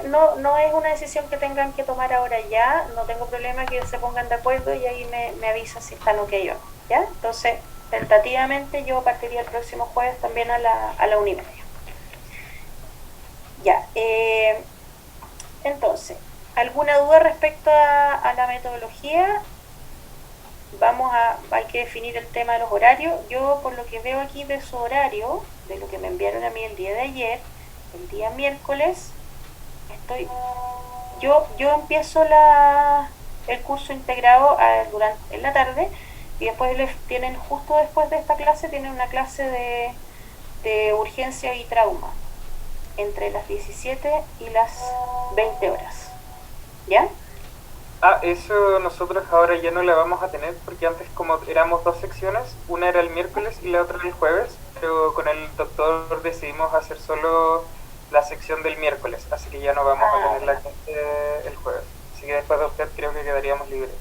no es una decisión que tengan que tomar ahora ya, no tengo problema que se pongan de acuerdo y ahí me avisan si están ok o no, ¿ya? Entonces, tentativamente yo partiría el próximo jueves también a la 1:30. Ya, entonces, ¿alguna duda respecto a la metodología? Hay que definir el tema de los horarios. Yo, por lo que veo aquí de su horario, de lo que me enviaron a mí el día de ayer, el día miércoles, yo empiezo el curso integrado en la tarde y después tienen, justo después de esta clase, tienen una clase de urgencia y trauma entre las 17 y las 20 horas. ¿Ya? Ah, eso nosotros ahora ya no la vamos a tener porque antes como éramos dos secciones, una era el miércoles y la otra el jueves, pero con el doctor decidimos hacer solo la sección del miércoles, así que ya no vamos a tener la clase el jueves. Así que después de usted creo que quedaríamos libres.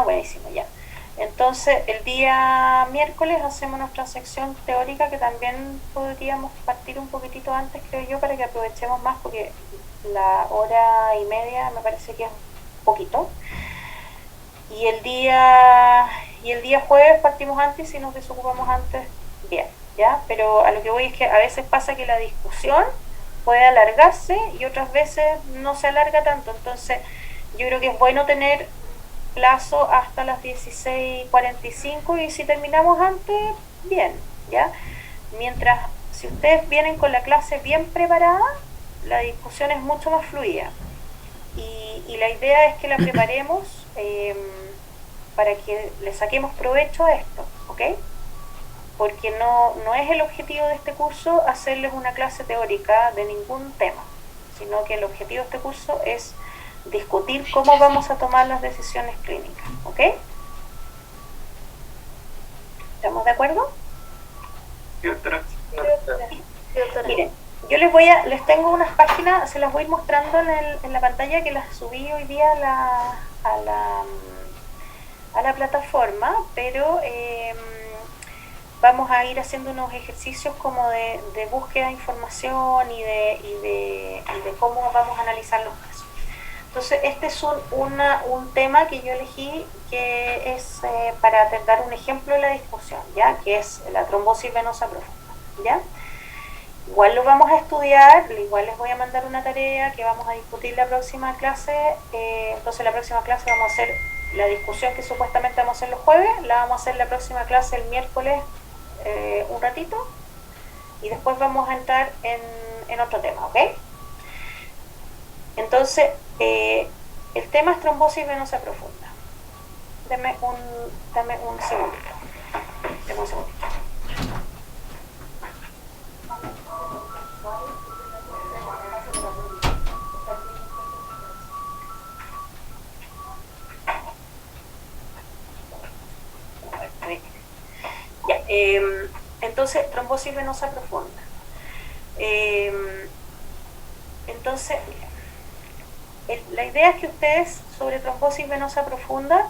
Buenísimo, ya. Entonces, el día miércoles hacemos nuestra sección teórica, que también podríamos partir un poquitito antes, creo yo, para que aprovechemos más, porque la hora y media me parece que es poquito. Y el día jueves partimos antes y nos desocupamos antes, bien, ¿ya? Pero a lo que voy es que a veces pasa que la discusión puede alargarse y otras veces no se alarga tanto. Entonces, yo creo que es bueno tener plazo hasta las 16:45 y si terminamos antes, bien, ¿ya? Mientras, si ustedes vienen con la clase bien preparada, la discusión es mucho más fluida. Y la idea es que la preparemos para que le saquemos provecho a esto, ¿ok? Porque no es el objetivo de este curso hacerles una clase teórica de ningún tema, sino que el objetivo de este curso es discutir cómo vamos a tomar las decisiones clínicas, ¿ok? ¿Estamos de acuerdo? Sí, doctora. Miren, yo les tengo unas páginas, se las voy mostrando en la pantalla, que las subí hoy día a la plataforma, pero vamos a ir haciendo unos ejercicios como de búsqueda de información y de cómo vamos a analizar los casos. Entonces, este es un tema que yo elegí, que es para dar un ejemplo de la discusión, ¿ya? Que es la trombosis venosa profunda, ¿ya? Igual lo vamos a estudiar, igual les voy a mandar una tarea que vamos a discutir la próxima clase. Entonces, la próxima clase vamos a hacer la discusión que supuestamente vamos a hacer los jueves, la vamos a hacer la próxima clase el miércoles un ratito, y después vamos a entrar en otro tema, ¿ok? Entonces, el tema es trombosis venosa profunda. Deme un segundito. Deme un segundito. Ya, entonces, trombosis venosa profunda. Entonces, la idea es que ustedes, sobre trombosis venosa profunda,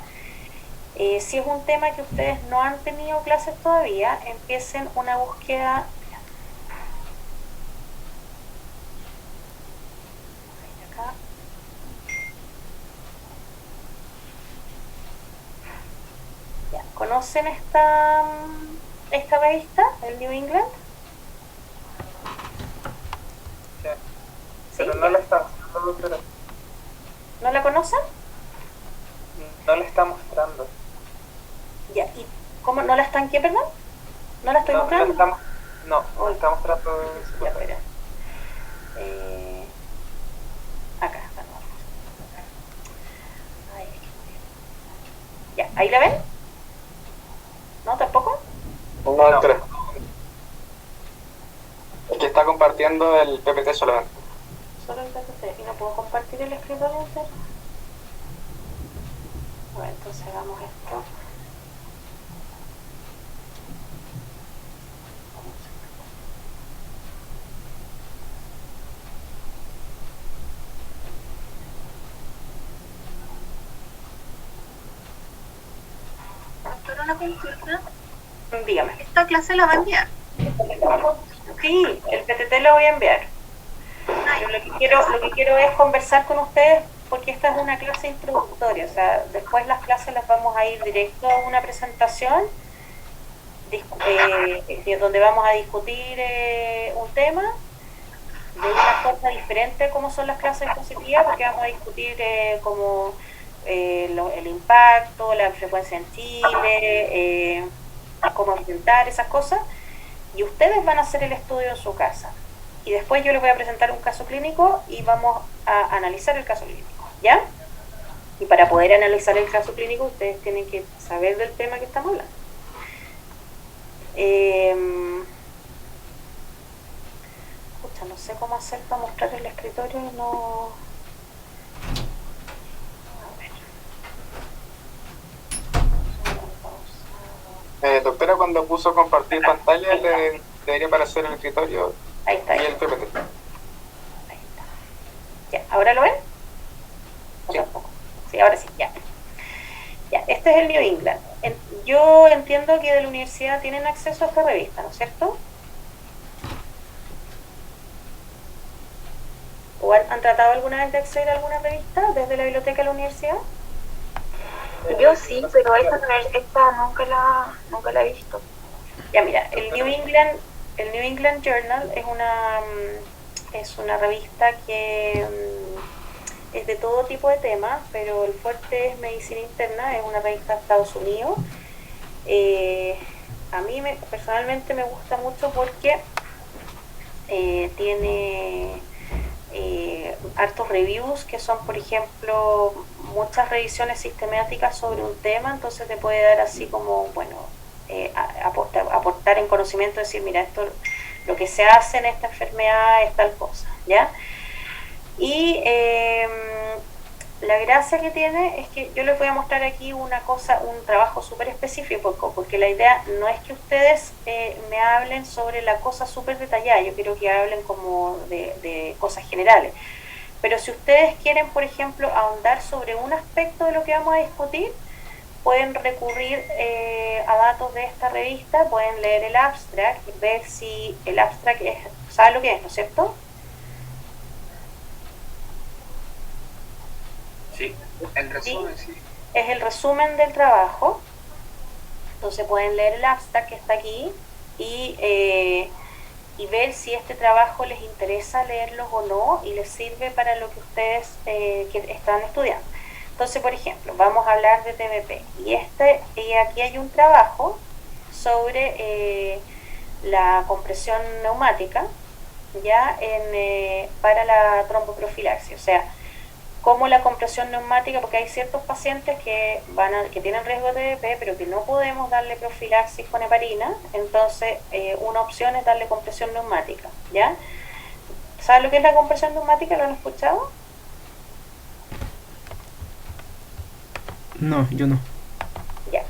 si es un tema que ustedes no han tenido clases todavía, empiecen una búsqueda. Acá. Ya, ¿conocen esta revista, el New England? Sí. ¿Sí? Pero no la está mostrando, doctora. ¿No la conocen? No la está mostrando. Ya, ¿y cómo no la están qué, perdón? ¿No la estoy mostrando? No está mostrando. Ya, espera. Acá está. Ya, ¿ahí la ven? ¿No, tampoco? No, doctora. El que está compartiendo el PPT solamente. Solo el PPT. ¿Y no puedo compartir el escritorio entero? Bueno, entonces hagamos esto. Doctora, una consulta. Dígame. ¿Esta clase la va a enviar? Sí, el PTT lo voy a enviar. Pero lo que quiero es conversar con ustedes porque esta es una clase introductoria, o sea, después las clases las vamos a ir directo a una presentación donde vamos a discutir un tema de una forma diferente como son las clases expositivas, porque vamos a discutir como el impacto, la frecuencia en Chile, cómo enfrentar esas cosas, y ustedes van a hacer el estudio en su casa. Y después yo les voy a presentar un caso clínico y vamos a analizar el caso clínico, ¿ya? Y para poder analizar el caso clínico ustedes tienen que saber del tema que estamos hablando. No sé cómo hacer para mostrar el escritorio y no... A ver. Doctora, cuando puso compartir pantalla, le debería aparecer el escritorio ahí está, y el PPT. Ahí está. Ya, ¿ahora lo ven? ¿O tampoco? Sí, ahora sí, ya. Ya, este es el New England. Yo entiendo que de la universidad tienen acceso a esta revista, ¿no es cierto? ¿O han tratado alguna vez de acceder a alguna revista desde la biblioteca de la universidad? Yo sí, pero esta nunca la he visto. Ya, mira, el New England Journal es una revista que es de todo tipo de temas, pero el fuerte es medicina interna, es una revista de Estados Unidos. A mí personalmente me gusta mucho porque tiene hartos reviews que son, por ejemplo, muchas revisiones sistemáticas sobre un tema, entonces te puede dar así como, bueno, aportar en conocimiento, decir, mira, esto, lo que se hace en esta enfermedad es tal cosa, ¿ya? Y la gracia que tiene es que yo les voy a mostrar aquí un trabajo súper específico, porque la idea no es que ustedes me hablen sobre la cosa súper detallada, yo quiero que hablen como de cosas generales. Pero si ustedes quieren, por ejemplo, ahondar sobre un aspecto de lo que vamos a discutir, pueden recurrir a datos de esta revista, pueden leer el abstract y ver si el abstract sabe lo que es, ¿no es cierto? Sí, el resumen, sí. Es el resumen del trabajo. Entonces pueden leer el abstract que está aquí y ver si este trabajo les interesa leerlo o no y les sirve para lo que ustedes que están estudiando. Entonces, por ejemplo, vamos a hablar de TBP y aquí hay un trabajo sobre la compresión neumática ya para la tromboprofilaxis, o sea, como la compresión neumática, porque hay ciertos pacientes que tienen riesgo de TBP, pero que no podemos darle profilaxis con heparina, entonces una opción es darle compresión neumática, ¿ya? ¿Sabes lo que es la compresión neumática? ¿Lo han escuchado? No, yo no. Ya.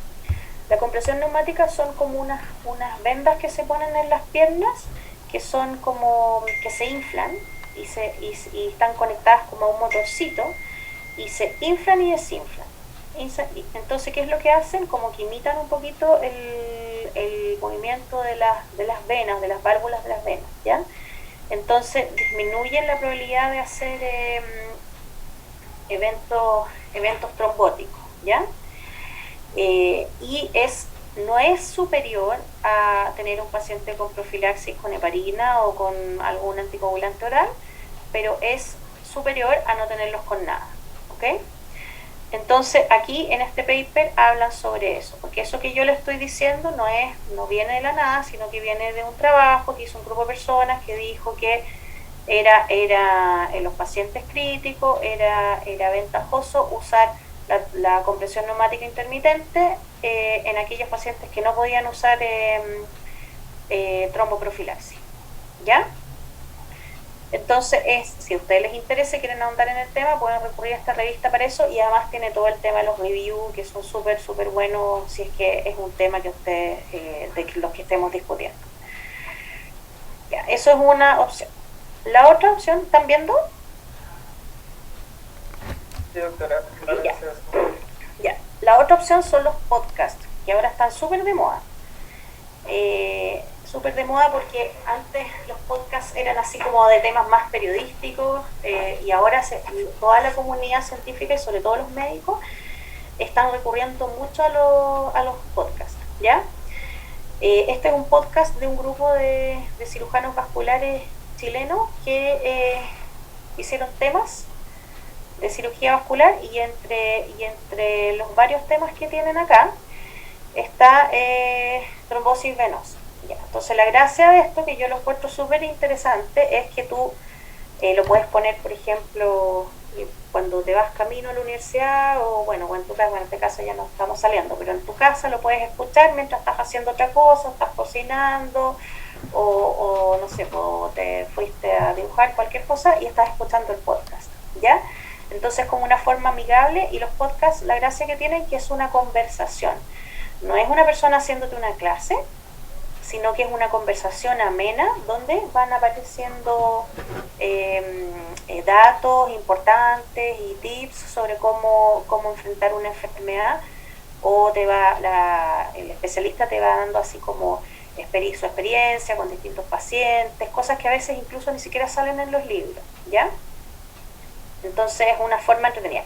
La compresión neumática son como unas vendas que se ponen en las piernas, que son como que se inflan y están conectadas como a un motorcito y se inflan y desinflan. Entonces, ¿qué es lo que hacen? Como que imitan un poquito el movimiento de las venas, de las válvulas de las venas, ¿ya? Entonces disminuyen la probabilidad de hacer eventos trombóticos, ¿ya? Y no es superior a tener un paciente con profilaxis con heparina o con algún anticoagulante oral, pero es superior a no tenerlos con nada, ¿ok? Entonces aquí en este paper hablan sobre eso, porque eso que yo le estoy diciendo no viene de la nada, sino que viene de un trabajo que hizo un grupo de personas que dijo que era en los pacientes críticos era ventajoso usar la compresión neumática intermitente en aquellos pacientes que no podían usar tromboprofilaxis, ¿ya? Entonces, si a ustedes les interesa y quieren ahondar en el tema, pueden recurrir a esta revista para eso, y además tiene todo el tema de los reviews, que son súper buenos si es que es un tema que ustedes, de los que estemos discutiendo. Ya, eso es una opción. La otra opción, ¿están viendo? Sí, doctora. Ya. La otra opción son los podcasts, que ahora están súper de moda. súper de moda porque antes los podcasts eran así como de temas más periodísticos y ahora toda la comunidad científica y sobre todo los médicos están recurriendo mucho a los podcasts, ¿ya? Este es un podcast de un grupo de cirujanos vasculares chilenos que hicieron temas de cirugía vascular y entre los varios temas que tienen acá está trombosis venosa. Ya. Entonces la gracia de esto, que yo lo encuentro súper interesante, es que tú lo puedes poner, por ejemplo, cuando te vas camino a la universidad o bueno, en tu casa, bueno, en este caso ya no estamos saliendo, pero en tu casa lo puedes escuchar mientras estás haciendo otra cosa, estás cocinando o no sé, o te fuiste a dibujar cualquier cosa y estás escuchando el podcast, ¿ya? Entonces como una forma amigable, y los podcasts, la gracia que tienen que es una conversación, no es una persona haciéndote una clase, sino que es una conversación amena donde van apareciendo datos importantes y tips sobre cómo enfrentar una enfermedad, o el especialista te va dando así como su experiencia con distintos pacientes, cosas que a veces incluso ni siquiera salen en los libros, ¿ya? Entonces es una forma entretenida.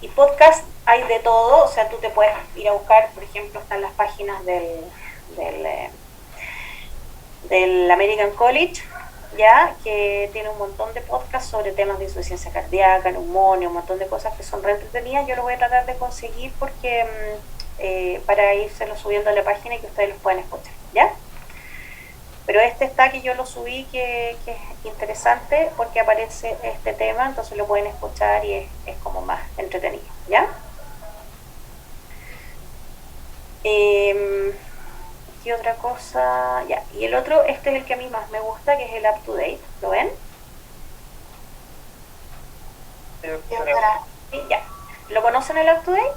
Y podcast hay de todo, o sea, tú te puedes ir a buscar, por ejemplo, están las páginas del American College, ya, que tiene un montón de podcasts sobre temas de insuficiencia cardíaca, neumonía, un montón de cosas que son re entretenidas. Yo lo voy a tratar de conseguir porque para írselo subiendo a la página y que ustedes los puedan escuchar, ¿ya? Pero que yo lo subí, que es interesante porque aparece este tema, entonces lo pueden escuchar y es como más entretenido, ¿ya? ¿Qué otra cosa? Ya, y el otro, este es el que a mí más me gusta, que es el Up to Date, ¿lo ven? Sí, ya. ¿Lo conocen el Up to Date?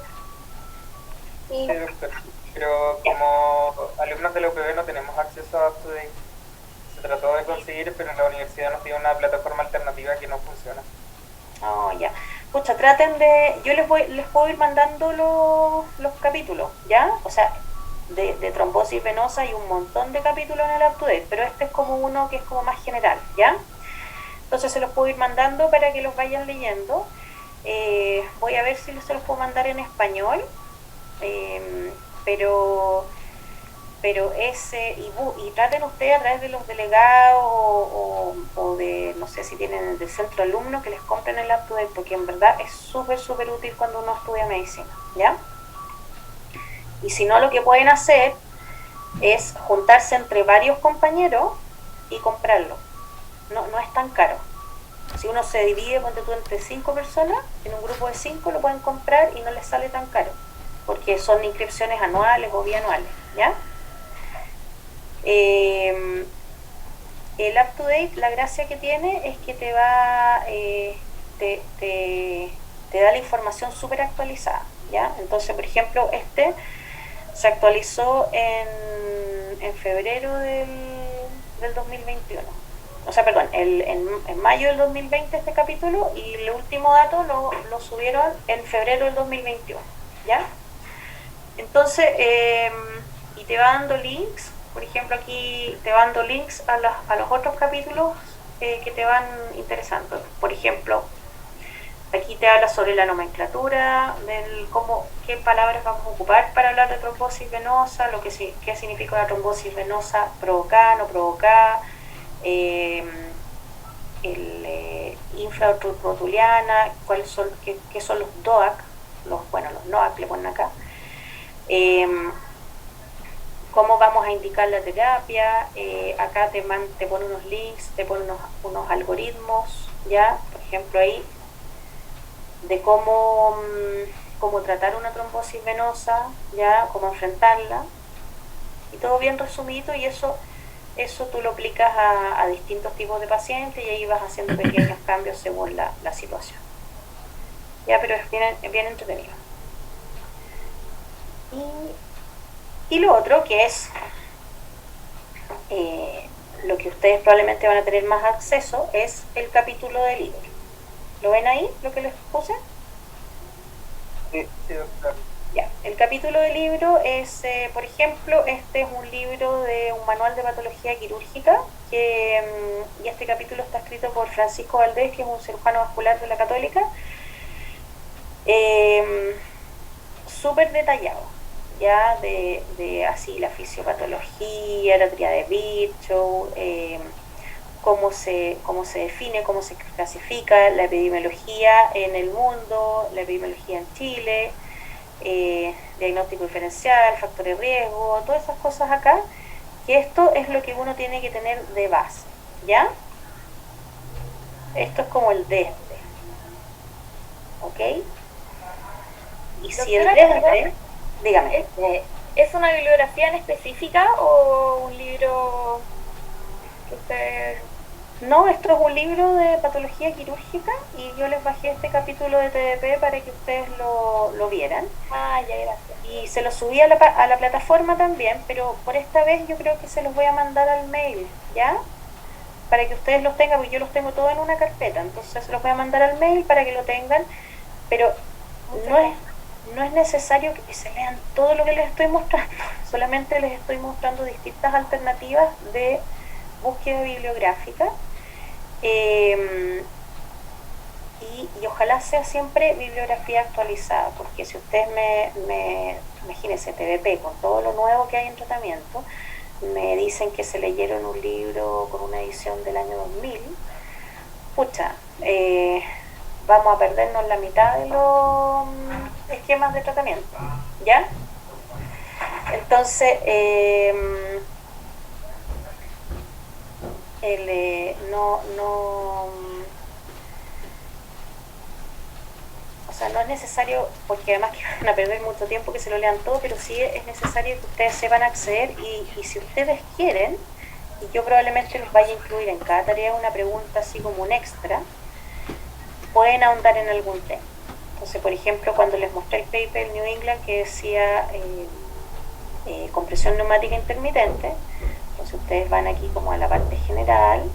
Sí, doctor. Pero como alumnos de la UPB no tenemos acceso a Up to Date. Se trató de conseguir, pero en la universidad nos dio una plataforma alternativa que no funciona. Oh, ya. Pucha, yo les puedo ir mandando los capítulos, ¿ya? O sea, de trombosis venosa hay un montón de capítulos en el Up to Date, pero este es como uno que es como más general, ¿ya? Entonces se los puedo ir mandando para que los vayan leyendo. Voy a ver si se los puedo mandar en español, pero y traten ustedes a través de los delegados o de, no sé si tienen del centro alumno, que les compren el Up to Date, porque en verdad es súper útil cuando uno estudia medicina, ¿ya? Y si no, lo que pueden hacer es juntarse entre varios compañeros y comprarlo. No es tan caro. Si uno se divide, ponte tú, entre 5 personas, en un grupo de 5 lo pueden comprar y no les sale tan caro, porque son inscripciones anuales o bianuales, ¿ya? El Up to Date, la gracia que tiene es que te da la información súper actualizada, ¿ya? Entonces, por ejemplo, se actualizó en febrero del 2021. O sea, perdón, en mayo del 2020 este capítulo, y el último dato lo subieron en febrero del 2021, ¿ya? Entonces, y te va dando links, por ejemplo, aquí te va dando links a los otros capítulos que te van interesando. Por ejemplo, aquí te habla sobre la nomenclatura, qué palabras vamos a ocupar para hablar de trombosis venosa, qué significa una trombosis venosa provocada, no provocada, infrarrotuliana, qué son los DOAC, los NOAC le ponen acá, cómo vamos a indicar la terapia, acá te pone unos links, te pone unos algoritmos, ya, por ejemplo ahí, de cómo tratar una trombosis venosa, ya, cómo enfrentarla, y todo bien resumido, y eso tú lo aplicas a distintos tipos de pacientes y ahí vas haciendo pequeños cambios según la situación. Ya, pero es bien entretenido. Y lo otro, que es lo que ustedes probablemente van a tener más acceso, es el capítulo del libro. ¿Lo ven ahí, lo que les puse? Sí, doctor. Ya, el capítulo del libro es, por ejemplo, este es un libro de un manual de patología quirúrgica y este capítulo está escrito por Francisco Valdés, que es un cirujano vascular de la Católica, súper detallado, ya de así la fisiopatología, la teoría de Virchow, cómo se define, cómo se clasifica la epidemiología en el mundo, la epidemiología en Chile, diagnóstico diferencial, factores de riesgo, todas esas cosas acá, que esto es lo que uno tiene que tener de base, ¿ya? Esto es como el de este, ¿ok? Y si el de este, dígame. ¿Es una bibliografía en específica o un libro que usted... No, esto es un libro de patología quirúrgica y yo les bajé este capítulo de TDP para que ustedes lo vieran. Ah, ya, gracias. Y se lo subí a la plataforma también, pero por esta vez yo creo que se los voy a mandar al mail, ¿ya? Para que ustedes los tengan, porque yo los tengo todos en una carpeta, entonces los voy a mandar al mail para que lo tengan, pero no es necesario que se lean todo lo que les estoy mostrando, solamente les estoy mostrando distintas alternativas de búsqueda bibliográfica. Y ojalá sea siempre bibliografía actualizada, porque si ustedes imagínense, TVP, con todo lo nuevo que hay en tratamiento, me dicen que se leyeron un libro con una edición del año 2000, pucha, vamos a perdernos la mitad de los esquemas de tratamiento, ¿ya? Entonces, o sea, no es necesario, porque además que van a perder mucho tiempo que se lo lean todo, pero sí es necesario que ustedes sepan acceder y si ustedes quieren, y yo probablemente les vaya a incluir en cada tarea una pregunta así como un extra, pueden ahondar en algún tema. Entonces, por ejemplo, cuando les mostré el paper New England que decía compresión neumática intermitente, entonces ustedes van aquí como a la parte general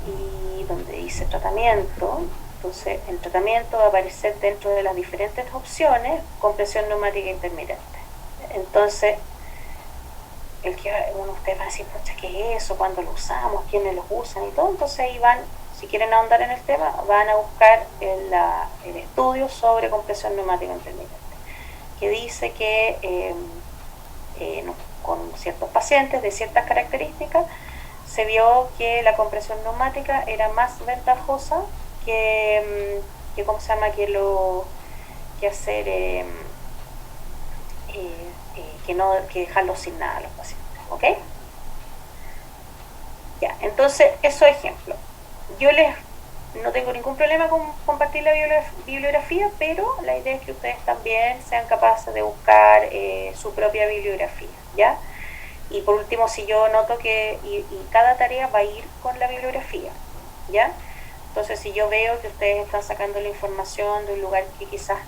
y donde dice tratamiento. Entonces, el tratamiento va a aparecer dentro de las diferentes opciones compresión neumática intermitente. Entonces, ustedes van a decir, pucha, ¿qué es eso? ¿Cuándo lo usamos? ¿Quiénes lo usan? Y todo. Entonces ahí van, si quieren ahondar en el tema, van a buscar el estudio sobre compresión neumática intermitente, que dice que con ciertos pacientes de ciertas características se vio que la compresión neumática era más ventajosa que ¿cómo se llama? Que hacer que dejarlos sin nada a los pacientes, ¿ok? Ya, entonces, eso ejemplo. Yo no tengo ningún problema con compartir la bibliografía, pero la idea es que ustedes también sean capaces de buscar su propia bibliografía, ¿ya? Y por último, si yo noto que y cada tarea va a ir con la bibliografía, ¿ya? Entonces, si yo veo que ustedes están sacando la información de un lugar que quizás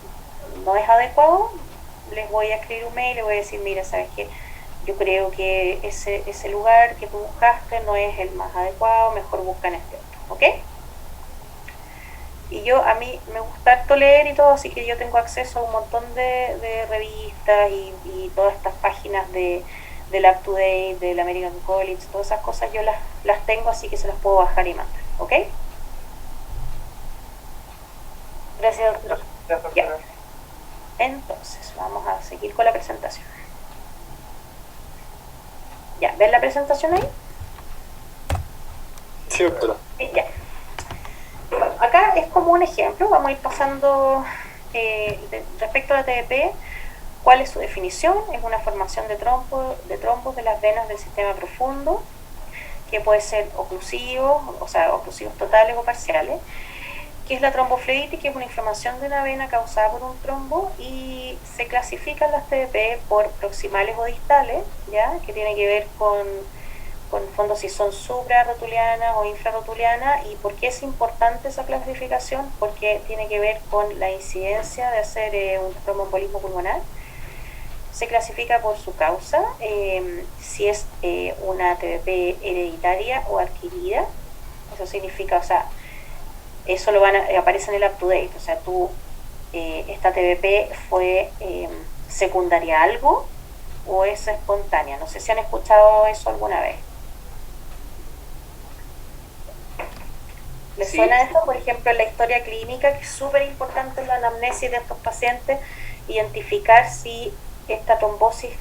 no es adecuado, les voy a escribir un mail, les voy a decir, mira, ¿sabes qué? Yo creo que ese lugar que tú buscaste no es el más adecuado, mejor buscan este otro, ¿ok? Y a mí me gusta harto leer y todo, así que yo tengo acceso a un montón de revistas y todas estas páginas del Up to Date, del American College, todas esas cosas yo las tengo, así que se las puedo bajar y mandar, ¿ok? Gracias, doctor. Ya. Entonces, vamos a seguir con la presentación. Ya, ¿ven la presentación ahí? Sí, doctora. Ya. Bueno, acá es como un ejemplo, vamos a ir pasando respecto a la TDP, ¿cuál es su definición? Es una formación de trombos de las venas del sistema profundo, que puede ser oclusivos, o sea, oclusivos totales o parciales. ¿Qué es la tromboflebitis? Que es una inflamación de una vena causada por un trombo, y se clasifican las TDP por proximales o distales, ¿ya? Que tiene que ver con el fondo si son suprarrotulianas o infrarrotulianas. ¿Y por qué es importante esa clasificación? Porque tiene que ver con la incidencia de hacer un tromboembolismo pulmonar. Se clasifica por su causa, si es una TDP hereditaria o adquirida. Eso significa, o sea, eso aparece en el up to date, o sea, tú esta TBP fue secundaria a algo o es espontánea. No sé si han escuchado eso alguna vez. ¿Les suena esto? Por ejemplo, en la historia clínica, que es súper importante en la anamnesis de estos pacientes, identificar si esta trombosis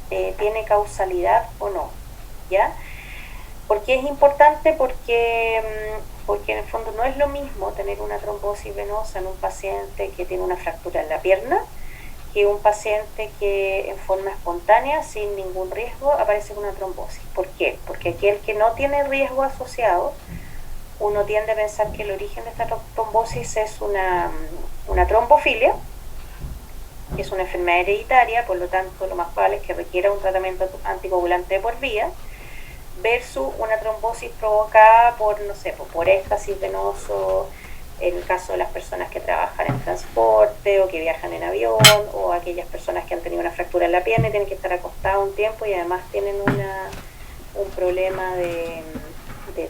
tiene causalidad o no, ¿ya? ¿Por qué es importante? Porque en el fondo no es lo mismo tener una trombosis venosa en un paciente que tiene una fractura en la pierna que un paciente que en forma espontánea, sin ningún riesgo, aparece con una trombosis. ¿Por qué? Porque aquel que no tiene riesgo asociado, uno tiende a pensar que el origen de esta trombosis es una trombofilia, que es una enfermedad hereditaria, por lo tanto lo más probable es que requiera un tratamiento anticoagulante de por vida, versus una trombosis provocada por, no sé, por éxtasis venoso, en el caso de las personas que trabajan en transporte o que viajan en avión, o aquellas personas que han tenido una fractura en la pierna y tienen que estar acostados un tiempo y además tienen un problema de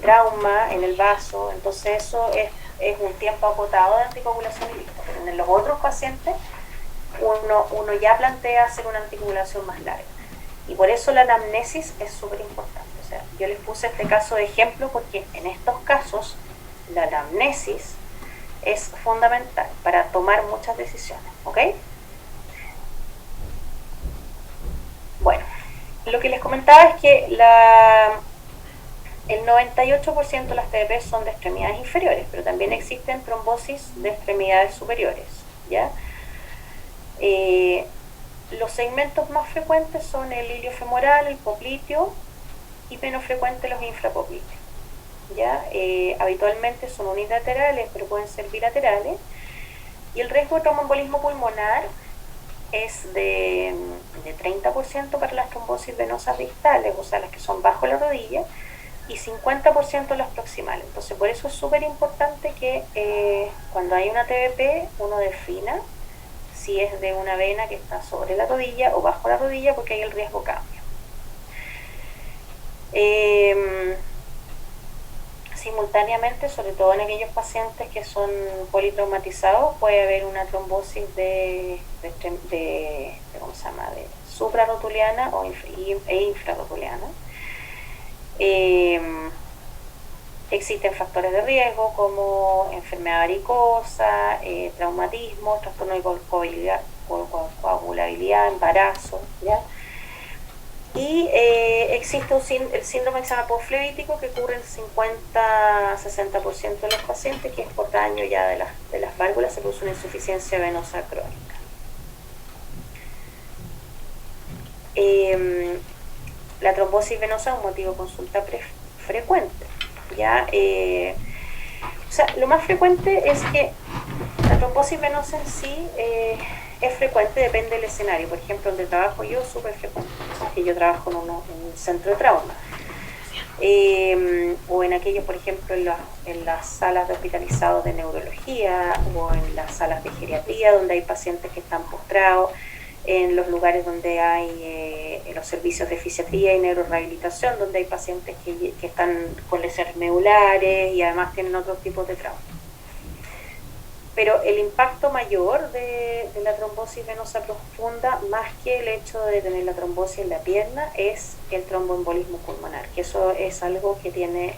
trauma en el vaso. Entonces eso es un tiempo acotado de anticoagulación y listo. Pero en los otros pacientes uno ya plantea hacer una anticoagulación más larga. Y por eso la anamnesis es súper importante. O sea, yo les puse este caso de ejemplo porque en estos casos la anamnesis es fundamental para tomar muchas decisiones, ¿ok? Bueno, lo que les comentaba es que el 98% de las TBP son de extremidades inferiores, pero también existen trombosis de extremidades superiores, ¿ya? Los segmentos más frecuentes son el iliofemoral, el popliteo, y menos frecuentes los infrapopliteos, ¿ya? Habitualmente son unilaterales, pero pueden ser bilaterales, y el riesgo de tromboembolismo pulmonar es de 30% para las trombosis venosas distales, o sea, las que son bajo la rodilla, y 50% las proximales. Entonces, por eso es súper importante que cuando hay una TBP, uno defina si es de una vena que está sobre la rodilla o bajo la rodilla, porque ahí el riesgo cambia. Simultáneamente, sobre todo en aquellos pacientes que son politraumatizados, puede haber una trombosis ¿cómo se llama?, de suprarrotuliana e infrarrotuliana. Existen factores de riesgo como enfermedad varicosa, traumatismo, trastorno de coagulabilidad, embarazo, ¿ya? Y existe el síndrome que se llama postflevítico, que ocurre en 50-60% de los pacientes, que es por daño ya de las válvulas, se produce una insuficiencia venosa crónica. La trombosis venosa es un motivo de consulta frecuente, ¿ya? O sea, lo más frecuente es que la trombosis venosa en sí es frecuente, depende del escenario. Por ejemplo, donde trabajo yo, súper frecuente, porque yo trabajo en un centro de trauma. O en aquellos, por ejemplo, en las salas de hospitalizados de neurología, o en las salas de geriatría, donde hay pacientes que están postrados, en los lugares donde hay los servicios de fisiatría y neurorehabilitación, donde hay pacientes que están con lesiones medulares y además tienen otros tipos de trauma. Pero el impacto mayor de la trombosis venosa profunda, más que el hecho de tener la trombosis en la pierna, es el tromboembolismo pulmonar, que eso es algo que tiene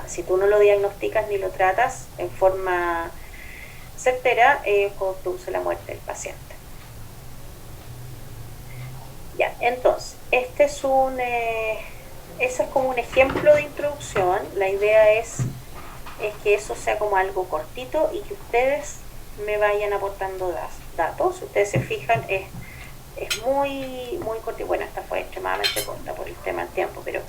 si tú no lo diagnosticas ni lo tratas en forma certera, produce la muerte del paciente. Ya, entonces, ese es como un ejemplo de introducción. La idea es que eso sea como algo cortito y que ustedes me vayan aportando datos. Si ustedes se fijan, es muy cortito. Bueno, esta fue extremadamente corta por el tema del tiempo, pero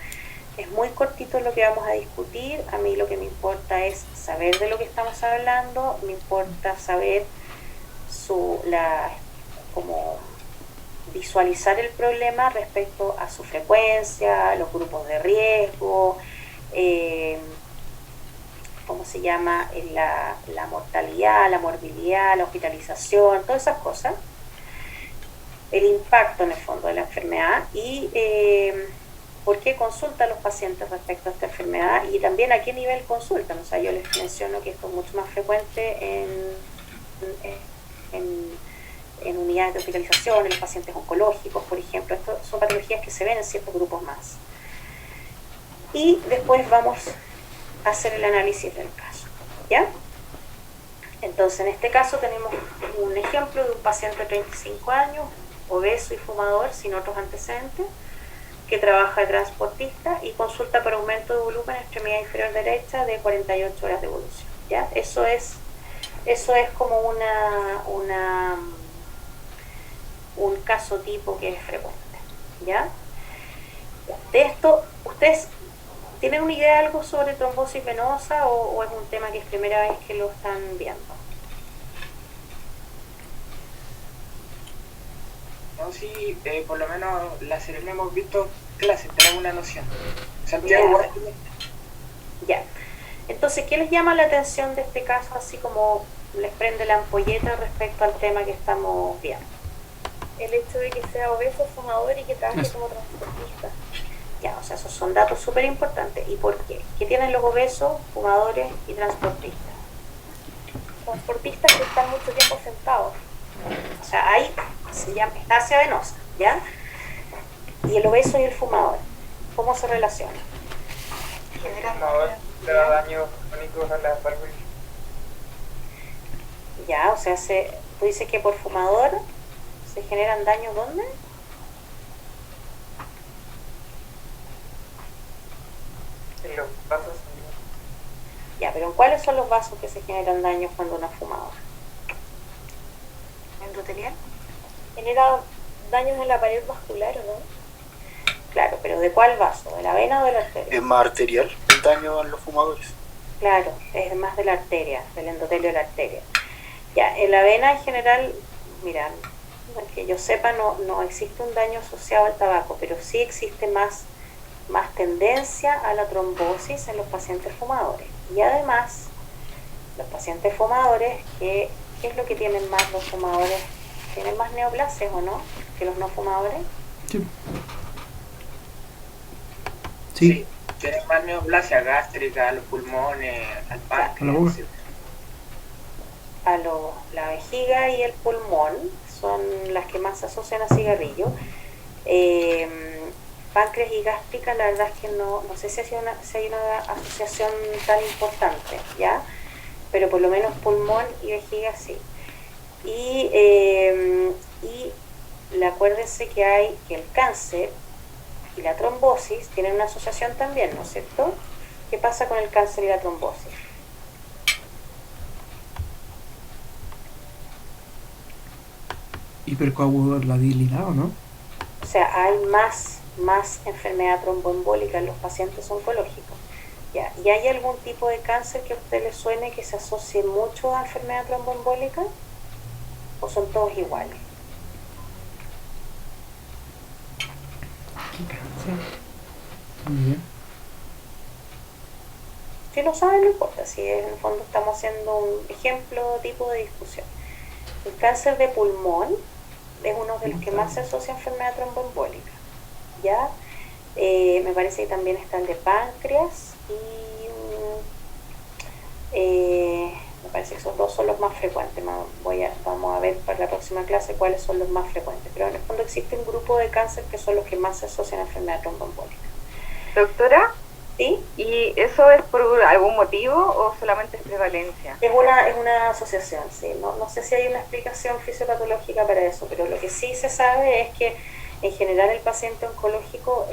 es muy cortito lo que vamos a discutir. A mí lo que me importa es saber de lo que estamos hablando, me importa saber como visualizar el problema respecto a su frecuencia, los grupos de riesgo, ¿cómo se llama?, la mortalidad, la morbilidad, la hospitalización, todas esas cosas, el impacto en el fondo de la enfermedad, y por qué consultan los pacientes respecto a esta enfermedad y también a qué nivel consultan. O sea, yo les menciono que esto es mucho más frecuente en unidades de hospitalización, en los pacientes oncológicos, por ejemplo. Estas son patologías que se ven en ciertos grupos más. Y después vamos a hacer el análisis del caso, ¿ya? Entonces, en este caso tenemos un ejemplo de un paciente de 35 años, obeso y fumador, sin otros antecedentes, que trabaja de transportista y consulta por aumento de volumen en extremidad inferior derecha de 48 horas de evolución, ¿ya? Eso es como un caso tipo que es frecuente, ¿ya? De esto, ¿ustedes tienen una idea de algo sobre trombosis venosa o es un tema que es primera vez que lo están viendo? No, sí, por lo menos la Serena hemos visto clases, tenemos una noción. Ya. Entonces, ¿qué les llama la atención de este caso, así como les prende la ampolleta respecto al tema que estamos viendo? El hecho de que sea obeso, fumador y que trabaje como transportista. Ya, o sea, esos son datos súper importantes. ¿Y por qué? ¿Qué tienen los obesos, fumadores y transportistas? Transportistas que están mucho tiempo sentados. O sea, ahí se llama estasia venosa, ¿ya? Y el obeso y el fumador, ¿cómo se relacionan? El fumador le da daños crónicos a las válvulas. Ya, o sea, tú dices que por fumador se generan daños, ¿dónde? En los vasos. Ya, pero ¿cuáles son los vasos que se generan daños cuando uno ha fumado? ¿Endotelial? Genera daños en la pared vascular, ¿o no? Claro, pero ¿de cuál vaso? ¿De la vena o de la arteria? ¿Es más arterial el daño a los fumadores? Claro, es más de la arteria, del endotelio de la arteria. Ya, en la vena en general, mira, que yo sepa no existe un daño asociado al tabaco, pero sí existe más tendencia a la trombosis en los pacientes fumadores. Y además, los pacientes fumadores, ¿qué es lo que tienen más los fumadores? ¿Tienen más neoplasias o no que los no fumadores? Sí. Tienen más neoplasia gástrica, a los pulmones, al páncreas. La vejiga y el pulmón son las que más se asocian a cigarrillo. Páncreas y gástrica, la verdad es que no sé si hay una asociación tan importante, ¿ya? Pero por lo menos pulmón y vejiga sí. Y acuérdense que el cáncer y la trombosis tienen una asociación también, ¿no es cierto? ¿Qué pasa con el cáncer y la trombosis? Hipercoagulabilidad, ¿o no? O sea, hay más enfermedad tromboembólica en los pacientes oncológicos. ¿Ya? ¿Y hay algún tipo de cáncer que a usted le suene que se asocie mucho a enfermedad tromboembólica? ¿O son todos iguales? ¿Qué cáncer? Muy bien. Si lo saben, no importa, si en el fondo estamos haciendo un ejemplo tipo de discusión. El cáncer de pulmón es uno de los que más se asocia a enfermedad tromboembólica, ¿ya? Me parece que también está el de páncreas y me parece que esos dos son los más frecuentes. Vamos a ver para la próxima clase cuáles son los más frecuentes, pero en el fondo existe un grupo de cáncer que son los que más se asocian a enfermedad tromboembólica. Doctora, ¿Sí? ¿y eso es por algún motivo o solamente es prevalencia? Es una asociación, sí. No sé si hay una explicación fisiopatológica para eso, pero lo que sí se sabe es que en general el paciente oncológico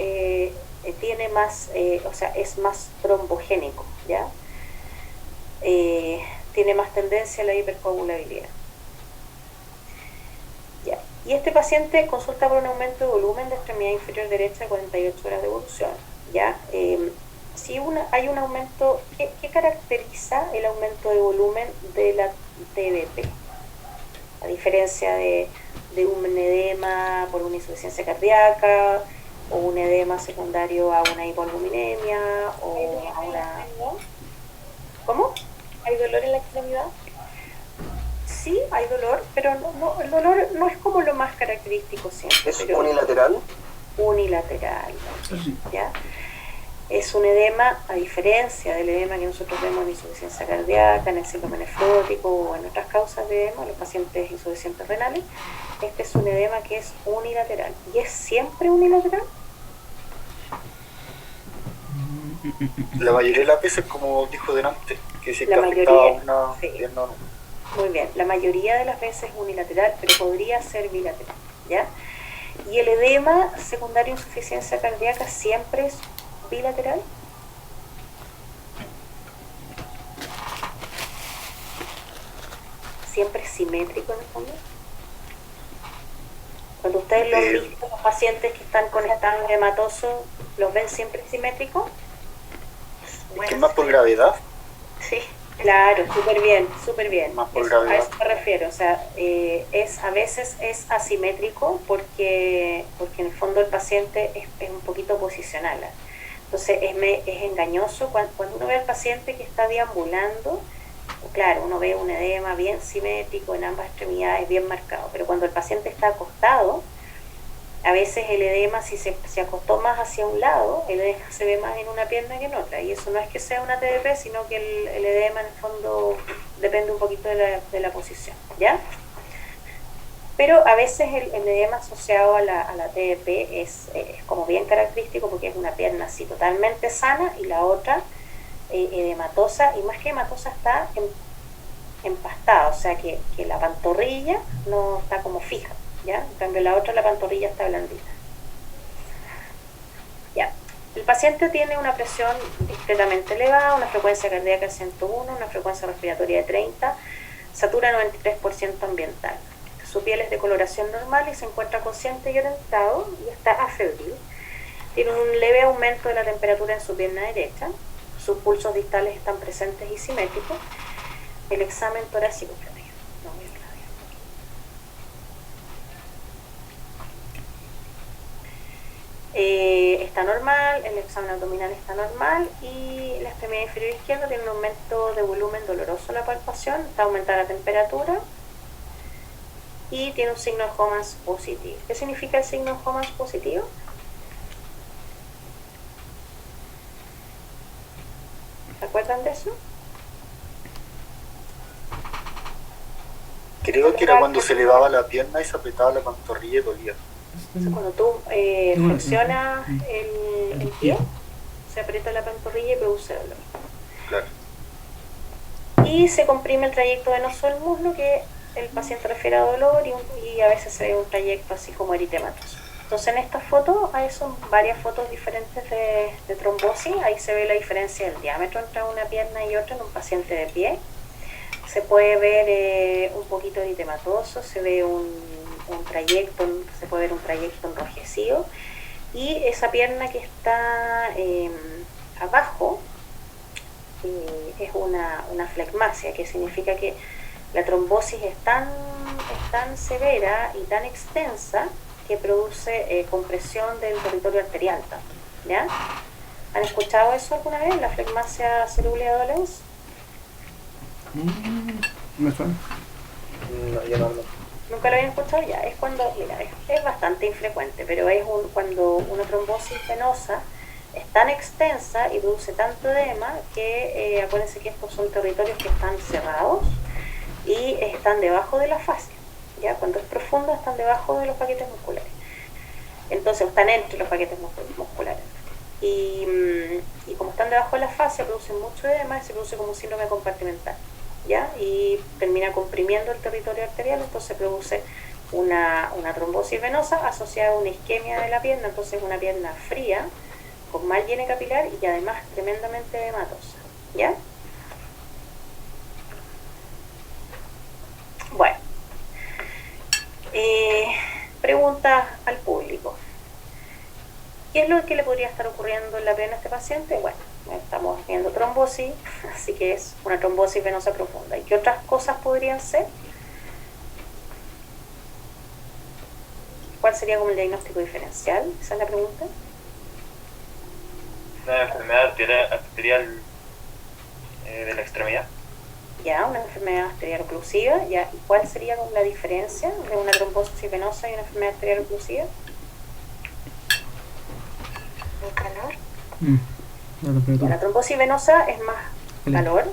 tiene más, es más trombogénico, ¿ya? Tiene más tendencia a la hipercoagulabilidad. ¿Ya? Y este paciente consulta por un aumento de volumen de extremidad inferior derecha de 48 horas de evolución, ¿ya? Si hay un aumento, ¿qué caracteriza el aumento de volumen de la TBP? A diferencia de un edema por una insuficiencia cardíaca o un edema secundario a una hipoalbuminemia o a una... ¿Cómo? ¿Hay dolor en la extremidad? Sí, hay dolor, pero el dolor no es como lo más característico siempre. ¿Es pero unilateral? unilateral, Sí. ¿ya? Es un edema, a diferencia del edema que nosotros vemos en insuficiencia cardíaca, en el síndrome nefrótico o en otras causas de edema, los pacientes insuficientes renales. Este es un edema que es unilateral. ¿Y es siempre unilateral? La mayoría de las veces, como dijo delante, que si La está afectada mayoría, una sí. pierna o no. Muy bien, la mayoría de las veces es unilateral, pero podría ser bilateral, ¿ya? Y el edema secundario a insuficiencia cardíaca siempre es bilateral. Siempre es simétrico en el fondo. Cuando ustedes lo han visto, los pacientes que están con estados hematosos, ¿los ven siempre simétricos? ¿Es que es más por gravedad? Sí. Claro, súper bien, súper bien. Más por A gravedad. eso me refiero, o sea, a veces es asimétrico porque en el fondo el paciente es un poquito posicional. Entonces es engañoso cuando uno ve al paciente que está deambulando, claro, uno ve un edema bien simétrico en ambas extremidades, bien marcado, pero cuando el paciente está acostado, a veces el edema, si se acostó más hacia un lado, el edema se ve más en una pierna que en otra, y eso no es que sea una TDP, sino que el edema en el fondo depende un poquito de la posición, ¿ya? Pero a veces el edema asociado a la TDP es como bien característico porque es una pierna así totalmente sana y la otra edematosa, y más que edematosa está empastada, o sea que la pantorrilla no está como fija, ¿ya? En cambio la otra, la pantorrilla está blandita. Ya. El paciente tiene una presión discretamente elevada, una frecuencia cardíaca de 101, una frecuencia respiratoria de 30, satura 93% ambiental. Su piel es de coloración normal y se encuentra consciente y orientado y está afebril. Tiene un leve aumento de la temperatura en su pierna derecha. Sus pulsos distales están presentes y simétricos. El examen torácico, está normal, el examen abdominal está normal y la extremidad inferior izquierda tiene un aumento de volumen doloroso en la palpación, está aumentada la temperatura y tiene un signo de Homans positivo. ¿Qué significa el signo de Homans positivo? ¿Se acuerdan de eso? Creo que era cuando se elevaba la pierna y se apretaba la pantorrilla y dolía. Cuando tú flexionas el pie, se aprieta la pantorrilla y produce dolor. Claro. Y se comprime el trayecto venoso del muslo que el paciente refiere a dolor y a veces se ve un trayecto así como eritematoso. Entonces en esta foto, ahí son varias fotos diferentes de trombosis, ahí se ve la diferencia del diámetro entre una pierna y otra en un paciente de pie. Se puede ver un poquito eritematoso, se ve se puede ver un trayecto enrojecido y esa pierna que está abajo es una flegmasia, que significa que la trombosis es tan severa y tan extensa que produce compresión del territorio arterial, ¿ya? ¿Han escuchado eso alguna vez, la flegmasia cerulea dolens? Me suena. No, yo no. ¿Nunca lo habían escuchado? Ya, es cuando, mira, es bastante infrecuente, pero es cuando una trombosis venosa es tan extensa y produce tanto edema que acuérdense que estos son territorios que están cerrados y están debajo de la fascia, ¿ya? Cuando es profundo están debajo de los paquetes musculares, entonces están entre los paquetes musculares y como están debajo de la fascia producen mucho edema y se produce como un síndrome compartimental, ¿ya? Y termina comprimiendo el territorio arterial, entonces produce una trombosis venosa asociada a una isquemia de la pierna, entonces una pierna fría, con mal llene capilar y además tremendamente edematosa, ¿ya? Bueno, preguntas al público. ¿Qué es lo que le podría estar ocurriendo en la pierna a este paciente? Bueno, estamos viendo trombosis, así que es una trombosis venosa profunda. ¿Y qué otras cosas podrían ser? ¿Cuál sería como el diagnóstico diferencial? Esa es la pregunta. Una enfermedad arterial de la extremidad. Ya, una enfermedad arterial oclusiva. Ya, ¿y cuál sería como la diferencia de una trombosis venosa y una enfermedad arterial oclusiva? calor. La temperatura. La trombosis venosa es más El- calor,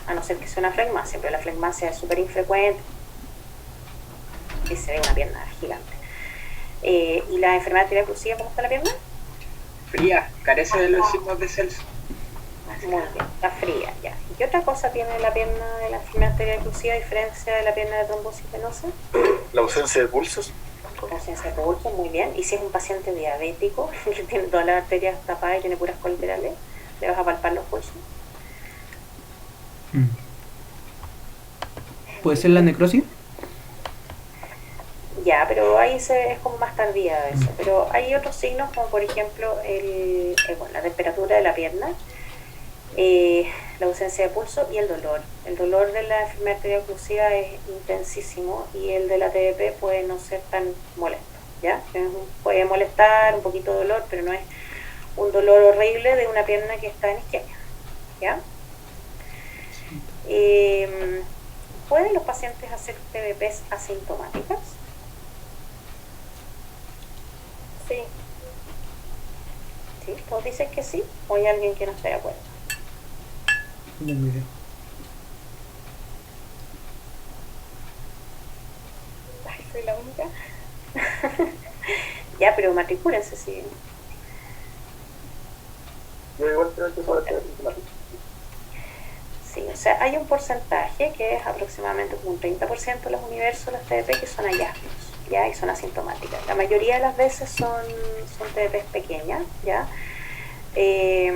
a no ser que sea una flegmasia, pero la flegmasia es súper infrecuente y se ve una pierna gigante. ¿Y la enfermedad arterial oclusiva, cómo está la pierna? Fría, carece de los signos de Celso. Muy bien, está fría, ya. ¿Y qué otra cosa tiene la pierna de la enfermedad arterial oclusiva a diferencia de la pierna de trombosis venosa? La ausencia de pulsos. La ausencia de pulso, muy bien. Y si es un paciente diabético, que tiene todas las arterias tapadas y tiene puras colaterales, le vas a palpar los pulsos. ¿Puede ser la necrosis? Ya, pero ahí es como más tardía eso. Pero hay otros signos, como por ejemplo bueno, la temperatura de la pierna, la ausencia de pulso y el dolor. El dolor de la enfermedad arterial oclusiva es intensísimo y el de la TBP puede no ser tan molesto, ¿ya? Puede molestar, un poquito de dolor, pero no es un dolor horrible de una pierna que está en isquemia, ¿ya? ¿Pueden los pacientes hacer TBPs asintomáticas? Sí. ¿Sí? ¿Todos dicen que sí? ¿O hay alguien que no esté de acuerdo? No tengo idea. Ay, soy la única. Ya, pero matricúlense, sí. Yo igual creo que puede ser sintomático. Sí, o sea, hay un porcentaje que es aproximadamente como un 30% de los universos de las TBP que son hallazgos, ¿ya? Y son asintomáticas. La mayoría de las veces son TBPs pequeñas, ¿ya? Y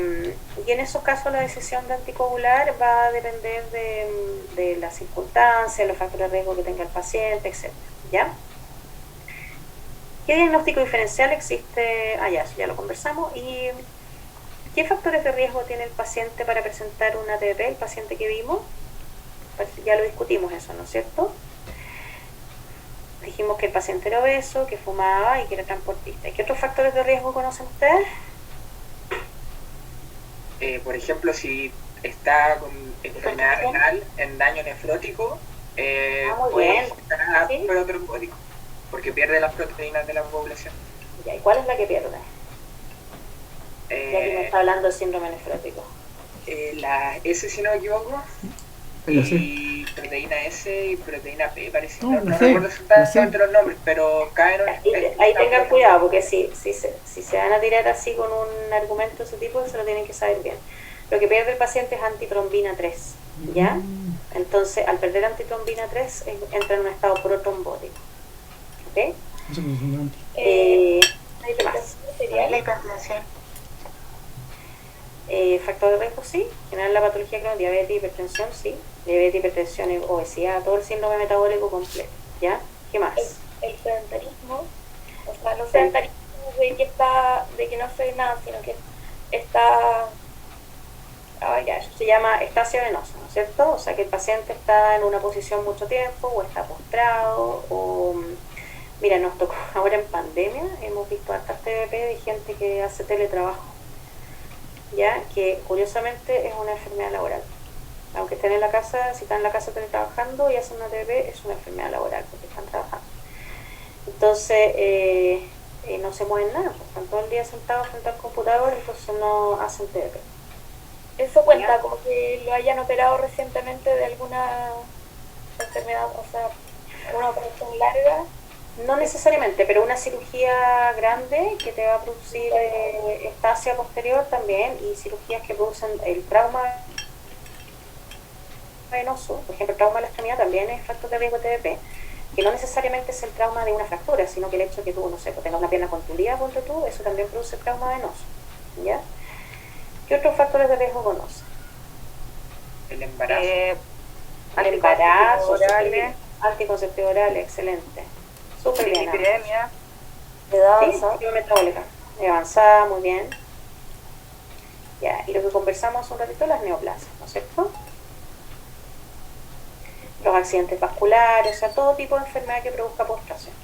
en esos casos la decisión de anticoagular va a depender de las circunstancias, los factores de riesgo que tenga el paciente, etc. ¿Ya? ¿Qué diagnóstico diferencial existe? Ya lo conversamos. ¿Y qué factores de riesgo tiene el paciente para presentar una TBP, el paciente que vimos? Pues ya lo discutimos eso, ¿no es cierto? Dijimos que el paciente era obeso, que fumaba y que era transportista. ¿Y qué otros factores de riesgo conocen ustedes? Por ejemplo, si está con enfermedad renal en daño nefrótico, muy puede bien. estar ¿Sí? protrombótico, porque pierde las proteínas de la población. Ya, ¿y cuál es la que pierde? Ya que me está hablando de síndrome nefrótico. La S, si no me equivoco, La C. y proteína S y proteína P, parece. No, No la C, recuerdo la C. exactamente los nombres, pero caen Ahí tengan cuidado, porque si se van a tirar así con un argumento de ese tipo, se lo tienen que saber bien. Lo que pierde el paciente es antitrombina 3, ¿ya? Entonces, al perder antitrombina 3, entra en un estado protrombótico. ¿Ok? Eso que se llama antes. La ¿Qué más? hipertensión arterial. La hipertensión. Factor de riesgo, sí. General la patología crónica, diabetes, hipertensión, sí. Diabetes, hipertensión, obesidad, todo el síndrome metabólico completo, ¿ya? ¿Qué más? El sedentarismo, o sea, no sedentarismo de que no hace nada, sino que está... Se llama estasia venosa, ¿no es cierto? O sea, que el paciente está en una posición mucho tiempo, o está postrado, o... Mira, nos tocó ahora en pandemia, hemos visto hartas TBP de gente que hace teletrabajo, ya, que curiosamente es una enfermedad laboral. Aunque estén en la casa, si están en la casa teletrabajando y hacen una TBP, es una enfermedad laboral porque están trabajando. Entonces, no se mueven nada, pues, están todo el día sentados frente al computador, entonces no hacen TBP. Eso cuenta como que lo hayan operado recientemente de alguna enfermedad, o sea, una operación larga. No necesariamente, pero una cirugía grande que te va a producir estasia posterior también, y cirugías que producen el trauma venoso, por ejemplo, el trauma de la extremidad también es factor de riesgo de TBP, que no necesariamente es el trauma de una fractura, sino que el hecho de que tú, no sé, pues tengas una pierna contundida, ponte tú, eso también produce trauma venoso, ¿ya? ¿Qué otros factores de riesgo conoces? El embarazo. El embarazo, orales, anticonceptivo oral, excelente. Súper bien. epidemia, de Sí, danza. actividad metabólica. Avanzada, muy bien. Ya, y lo que conversamos hace un ratito, las neoplasias, ¿no es cierto? Los accidentes vasculares, o sea, todo tipo de enfermedad que produzca postración.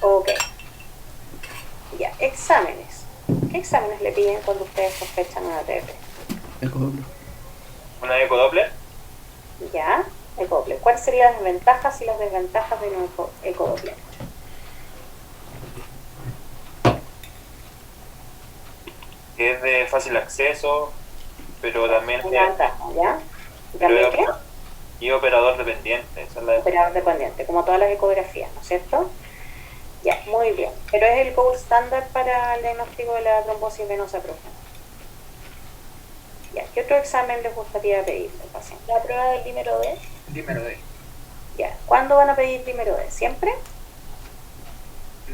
Ok. Ya, exámenes. ¿Qué exámenes le piden cuando ustedes sospechan una TBP? Ecodoppler. ¿Una ecodoppler? Ya, ecodoppler. ¿Cuáles serían las ventajas y las desventajas de un ecodoppler? es de fácil acceso, pero también Una ventaja, ¿ya? ¿Y pero también qué? y operador dependiente. Esa es la Operador dependiente, como todas las ecografías, ¿no es cierto? Ya, muy bien. Pero es el gold standard para el diagnóstico de la trombosis venosa profunda. Ya, ¿qué otro examen les gustaría pedirle al paciente? La prueba del dímero D. Dímelo de. Ya, ¿cuándo van a pedir dímero D? ¿Siempre?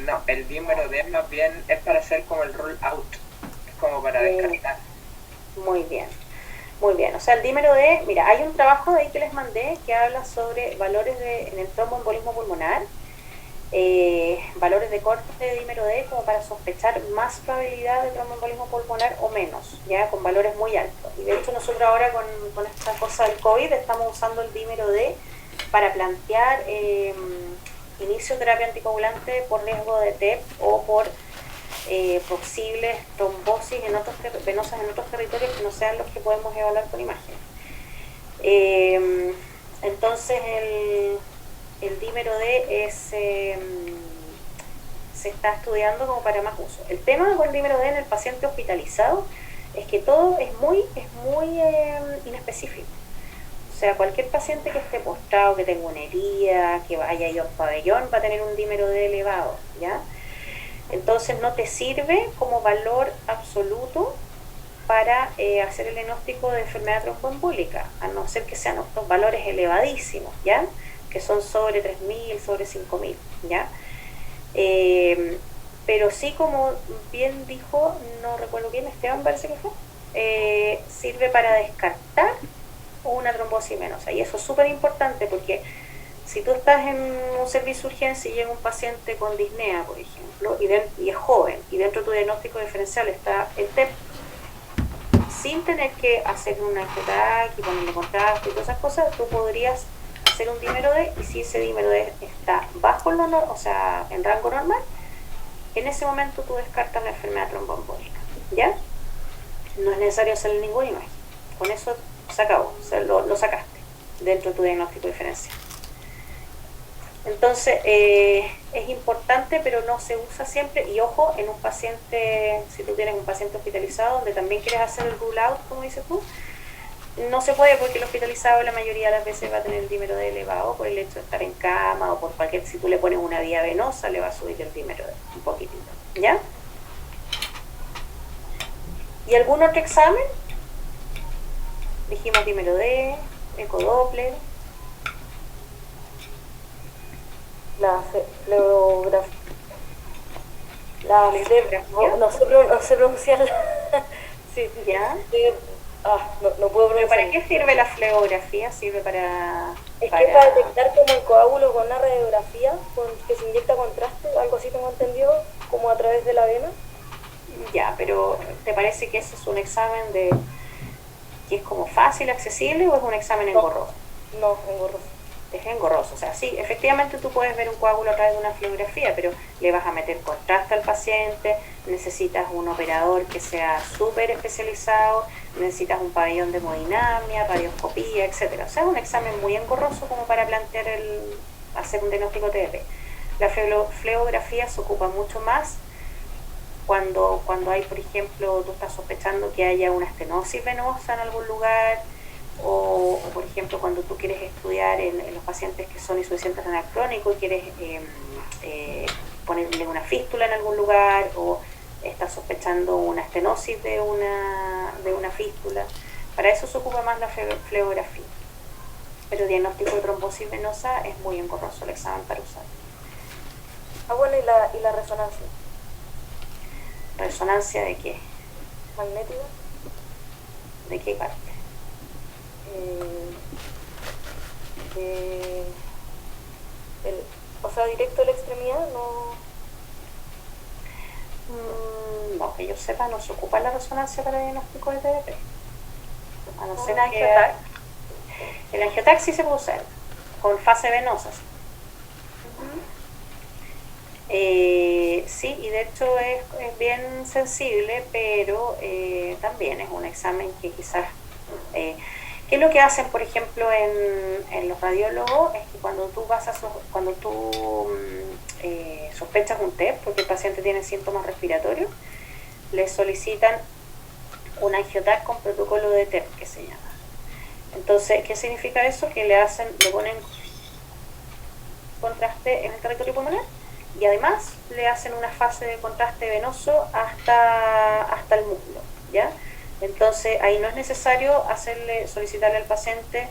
No, el dímero D más bien es para hacer como el roll out. Es como para descartar. Muy bien, muy bien. O sea, el dímero D, mira, hay un trabajo de ahí que les mandé que habla sobre valores en el tromboembolismo pulmonar, valores de corte de dímero D como para sospechar más probabilidad de tromboembolismo pulmonar o menos, ya con valores muy altos. Y de hecho nosotros ahora con esta cosa del COVID estamos usando el dímero D para plantear inicio de terapia anticoagulante por riesgo de TEP o por posibles trombosis venosas en otros territorios que no sean los que podemos evaluar con imágenes. Entonces el dímero D se está estudiando como para más uso. El tema con el dímero D en el paciente hospitalizado es que todo es muy inespecífico. O sea, cualquier paciente que esté postrado, que tenga una herida, que vaya a ir a un pabellón, va a tener un dímero D elevado, ¿ya? Entonces no te sirve como valor absoluto para hacer el diagnóstico de enfermedad tromboembólica, a no ser que sean estos valores elevadísimos, ¿ya? Que son sobre 3.000, sobre 5.000, ¿ya? Pero sí, como bien dijo, no recuerdo quién, Esteban parece que fue, sirve para descartar una trombosis venosa. Y eso es súper importante porque si tú estás en un servicio de urgencia y llega un paciente con disnea, por ejemplo, y es joven, y dentro de tu diagnóstico diferencial está el TEP, sin tener que hacer una angiotac y ponerle contraste y todas esas cosas, tú podrías hacer un dímero D, y si ese dímero D está bajo o sea, en rango normal, en ese momento tú descartas la enfermedad tromboembólica, ¿ya? No es necesario hacerle ninguna imagen. Con eso se acabó, o sea, lo sacaste dentro de tu diagnóstico diferencial. Entonces, es importante, pero no se usa siempre. Y ojo, en un paciente, si tú tienes un paciente hospitalizado donde también quieres hacer el rule out, como dices tú, no se puede porque el hospitalizado la mayoría de las veces va a tener el dímero D elevado por el hecho de estar en cama o por cualquier, si tú le pones una vía venosa le va a subir el dímero D un poquitito, ¿ya? ¿Y algún otro examen? Dijimos dímero D, ecodoppler, La fleografía. No sé pronunciarla. Sí, ¿ya? No puedo ¿Pero pronunciar. para qué sirve la fleografía? ¿Sirve para...? Es que es para detectar como el coágulo con una radiografía que se inyecta contraste, algo así tengo entendido, como a través de la vena. Ya, pero ¿te parece que ese es un examen que es como fácil, accesible, o es un examen engorroso? No, engorroso. Es engorroso, o sea, sí, efectivamente tú puedes ver un coágulo a través de una fleografía, pero le vas a meter contraste al paciente, necesitas un operador que sea súper especializado, necesitas un pabellón de hemodinamia, radioscopía, etcétera. O sea, es un examen muy engorroso como para plantear hacer un diagnóstico TDP. La fleografía se ocupa mucho más cuando hay, por ejemplo, tú estás sospechando que haya una estenosis venosa en algún lugar, o por ejemplo cuando tú quieres estudiar en los pacientes que son insuficientes renal crónico y quieres ponerle una fístula en algún lugar, o estás sospechando una estenosis de una fístula. Para eso se ocupa más la fleografía, pero el diagnóstico de trombosis venosa es muy engorroso el examen para usar. Bueno, y la resonancia. ¿Resonancia de qué? Magnética. ¿De qué parte? O sea, directo de la extremidad, no. No, que yo sepa, no se ocupa la resonancia para diagnóstico de TDP. A no ser ¿Un que angiotac? el angiotac sí se puede usar, con fase venosa. Sí, y de hecho es bien sensible, pero también es un examen que quizás... ¿qué es lo que hacen, por ejemplo, en los radiólogos? Es que cuando tú sospechas un TEP, porque el paciente tiene síntomas respiratorios, le solicitan un angiotac con protocolo de TEP, que se llama. Entonces, ¿qué significa eso? Que le ponen contraste en el territorio pulmonar y además le hacen una fase de contraste venoso hasta el músculo, ¿ya? Entonces, ahí no es necesario solicitarle al paciente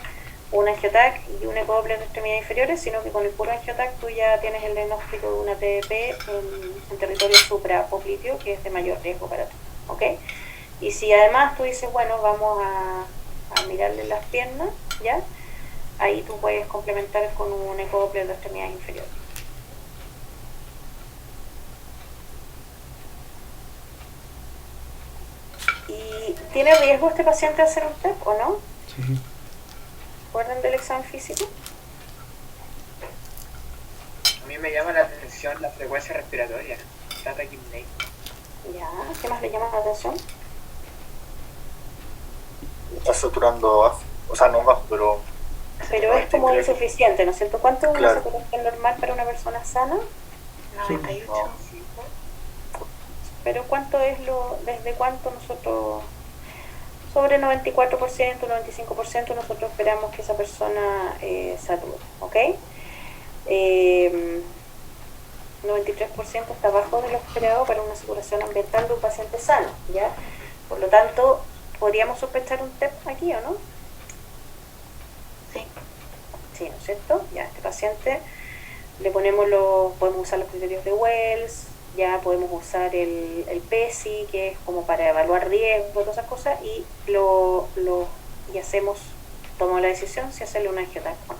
un angiotac y un ecodoppler de extremidades inferiores, sino que con el puro angiotac tú ya tienes el diagnóstico de una TDP en territorio suprapopliteo, que es de mayor riesgo para ti, ¿ok? Y si además tú dices, bueno, vamos a mirarle las piernas, ¿ya? Ahí tú puedes complementar con un ecodoppler de extremidades inferiores. ¿Y tiene riesgo este paciente de hacer un TEP o no? Sí. ¿Recuerdan del examen físico? A mí me llama la atención la frecuencia respiratoria. Está taquipneico. Ya, ¿qué más le llama la atención? Está saturando, o sea, no bajo, pero es como insuficiente, ¿no es cierto? ¿Cuánto es una claro. saturación normal para una persona sana? 98. Pero ¿cuánto es desde cuánto nosotros, sobre 94%, 95%, nosotros esperamos que esa persona sature, ¿ok? 93% está abajo de lo esperado para una saturación ambiental de un paciente sano, ¿ya? Por lo tanto, ¿podríamos sospechar un TEP aquí o no? Sí. Sí, ¿no es cierto? Ya, a este paciente le podemos usar los criterios de Wells, ya podemos usar el PESI, que es como para evaluar riesgo, todas esas cosas, y tomamos la decisión si hacerle un angiotac o no.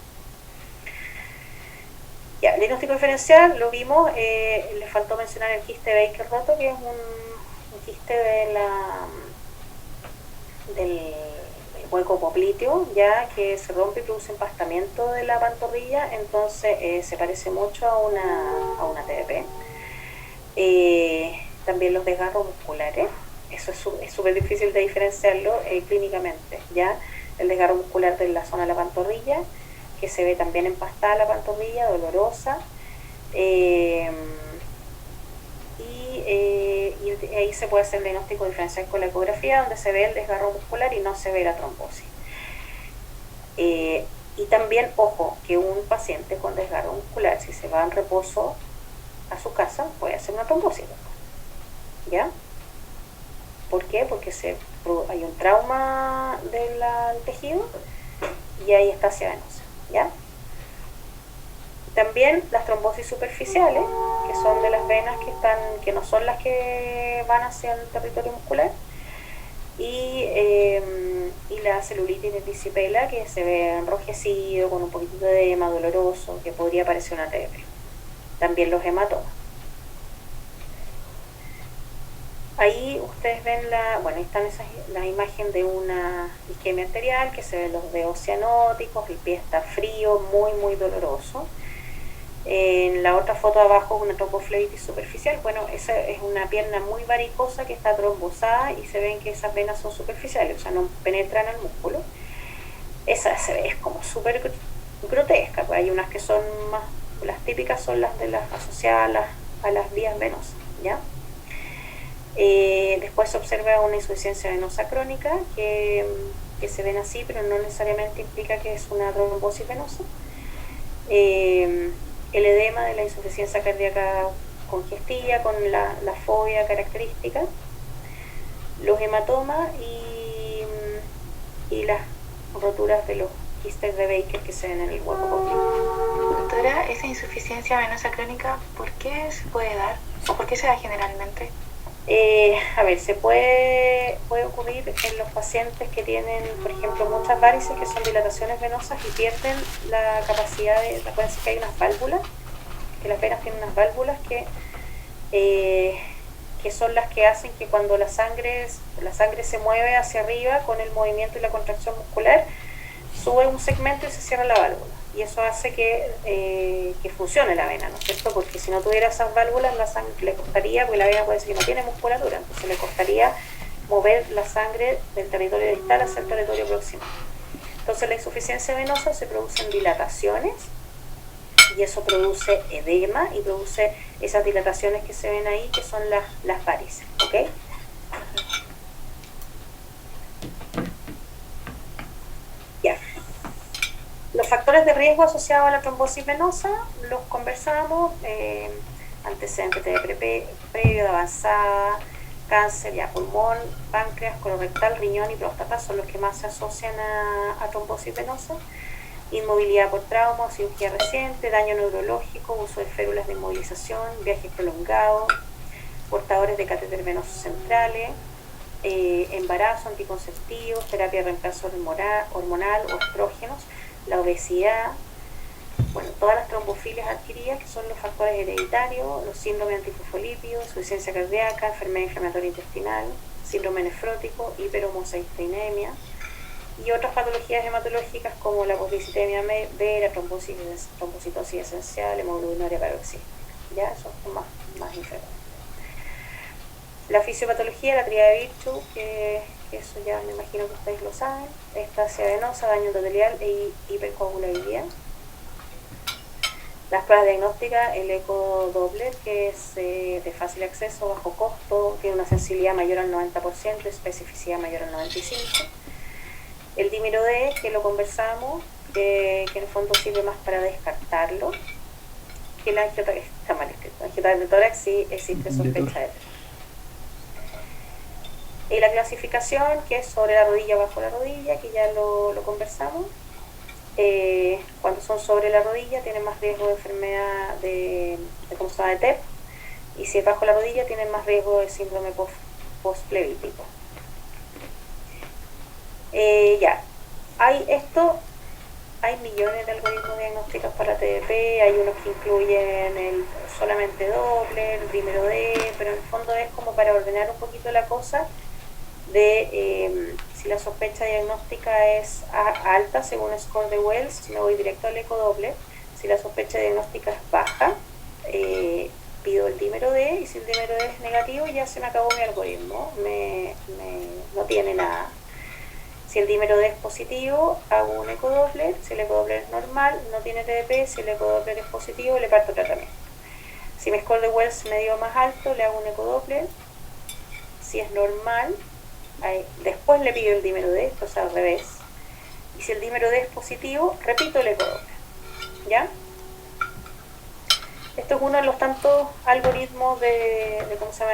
Ya, el diagnóstico diferencial lo vimos, le faltó mencionar el quiste de Baker roto, que es un quiste del hueco popliteo, ya que se rompe y produce empastamiento de la pantorrilla, entonces se parece mucho a una TDP. También los desgarros musculares, eso es súper difícil de diferenciarlo clínicamente, ya el desgarro muscular de la zona de la pantorrilla, que se ve también empastada la pantorrilla, dolorosa, y ahí se puede hacer el diagnóstico diferencial con la ecografía, donde se ve el desgarro muscular y no se ve la trombosis. Y también, ojo, que un paciente con desgarro muscular, si se va en reposo a su casa, puede hacer una trombosis, ¿ya? ¿Por qué? Porque hay un trauma del tejido y hay estasia venosa, ¿ya? También las trombosis superficiales, que son de las venas que no son las que van hacia el territorio muscular, y la celulitis de disipela, que se ve enrojecido, con un poquitito de edema doloroso, que podría parecer una TDP. También los hematomas. Ahí ustedes ven ahí están la imagen de una isquemia arterial, que se ven los dedos cianóticos, el pie está frío, muy muy doloroso. En la otra foto abajo, una tromboflebitis superficial. Bueno, esa es una pierna muy varicosa que está trombosada y se ven que esas venas son superficiales, o sea, no penetran al músculo. Esa es como súper grotesca, pues hay unas que son más, las típicas son las asociadas a las vías venosas, ¿ya? Después se observa una insuficiencia venosa crónica que se ven así, pero no necesariamente implica que es una trombosis venosa. El edema de la insuficiencia cardíaca congestiva con la fobia característica, los hematomas y las roturas de los quistes de Baker que se ven en el hueco popliteo. Doctora, esa insuficiencia venosa crónica, ¿por qué se puede dar? ¿O por qué se da generalmente? Se puede ocurrir en los pacientes que tienen, por ejemplo, muchas varices, que son dilataciones venosas y pierden la capacidad de, acuérdense que hay unas válvulas, que las venas tienen unas válvulas que son las que hacen que cuando la sangre se mueve hacia arriba con el movimiento y la contracción muscular, sube un segmento y se cierra la válvula. Y eso hace que funcione la vena, ¿no es cierto? Porque si no tuviera esas válvulas, la sangre le costaría, porque la vena puede ser que no tiene musculatura, entonces le costaría mover la sangre del territorio distal hacia el territorio proximal. Entonces la insuficiencia venosa se produce en dilataciones y eso produce edema y produce esas dilataciones que se ven ahí, que son las varices, ¿ok? los factores de riesgo asociados a la trombosis venosa los conversamos, antecedentes de previo de avanzada, cáncer, ya pulmón, páncreas, colorectal, riñón y próstata son los que más se asocian a trombosis venosa. Inmovilidad por trauma o cirugía reciente, daño neurológico, uso de férulas de inmovilización, viajes prolongados, portadores de catéter venosos centrales, embarazo, anticonceptivos, terapia de reemplazo hormonal o estrógenos, la obesidad, bueno, todas las trombofilias adquiridas, que son los factores hereditarios, los síndromes antifosfolípidos, insuficiencia cardíaca, enfermedad inflamatoria intestinal, síndrome nefrótico, hiperhomocisteinemia y otras patologías hematológicas como la posdicitemia vera, trombocitosis esencial, hemoglobinuria paroxística. Ya, esos son más enfermos. La fisiopatología, la tríada de Virchow, que eso ya me imagino que ustedes lo saben, estasia venosa, daño endotelial e hipercoagulabilidad. Las pruebas diagnósticas, el ecodoppler, que es de fácil acceso, bajo costo, tiene una sensibilidad mayor al 90%, especificidad mayor al 95%. El dímero D, que lo conversamos, que en el fondo sirve más para descartarlo, que la angiotac de tórax sí existe sospecha de TEP. Y la clasificación, que es sobre la rodilla o bajo la rodilla, que ya lo conversamos. Cuando son sobre la rodilla tienen más riesgo de enfermedad de TEP, y si es bajo la rodilla tienen más riesgo de síndrome postplevítico. Hay millones de algoritmos diagnósticos para TDP, hay unos que incluyen solamente Doppler, dímero D, pero en el fondo es como para ordenar un poquito la cosa de si la sospecha diagnóstica es alta según el score de Wells, me voy directo al ecodoppler. Si la sospecha diagnóstica es baja, pido el dímero D, y si el dímero D es negativo ya se me acabó mi algoritmo, no tiene nada. Si el dímero D es positivo, hago un ecodoppler. Si el ecodoppler es normal, no tiene TDP. Si el ecodoppler es positivo, le parto tratamiento. Si mi score de Wells me dio más alto, le hago un ecodoppler. Si es normal, después le pido el dímero D, esto es al revés. Y si el dímero D es positivo, repito el ecodoppler. ¿Ya? Esto es uno de los tantos algoritmos de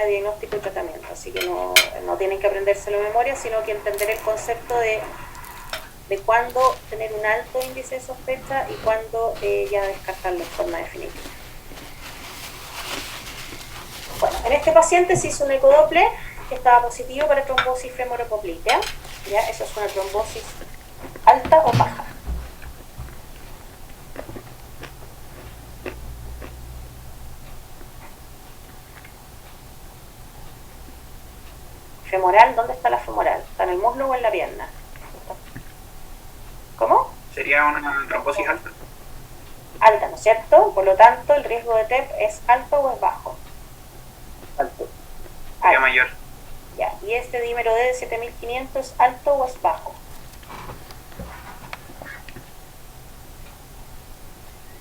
diagnóstico y tratamiento, así que no tienen que aprendérselo de memoria, sino que entender el concepto de cuándo tener un alto índice de sospecha y cuándo ya descartarlo de forma definitiva. Bueno, en este paciente se hizo un ecodoppler que estaba positivo para trombosis femoropoplítea. ¿Ya? Eso es una trombosis alta o baja. Femoral, ¿dónde está la femoral? ¿Está en el muslo o en la pierna? ¿Cómo? Sería una trombosis alta. Alta, ¿no es cierto? Por lo tanto, el riesgo de TEP es alto o es bajo. Alto. Sería mayor. Ya, y este dímero D de 7500 es alto o es bajo.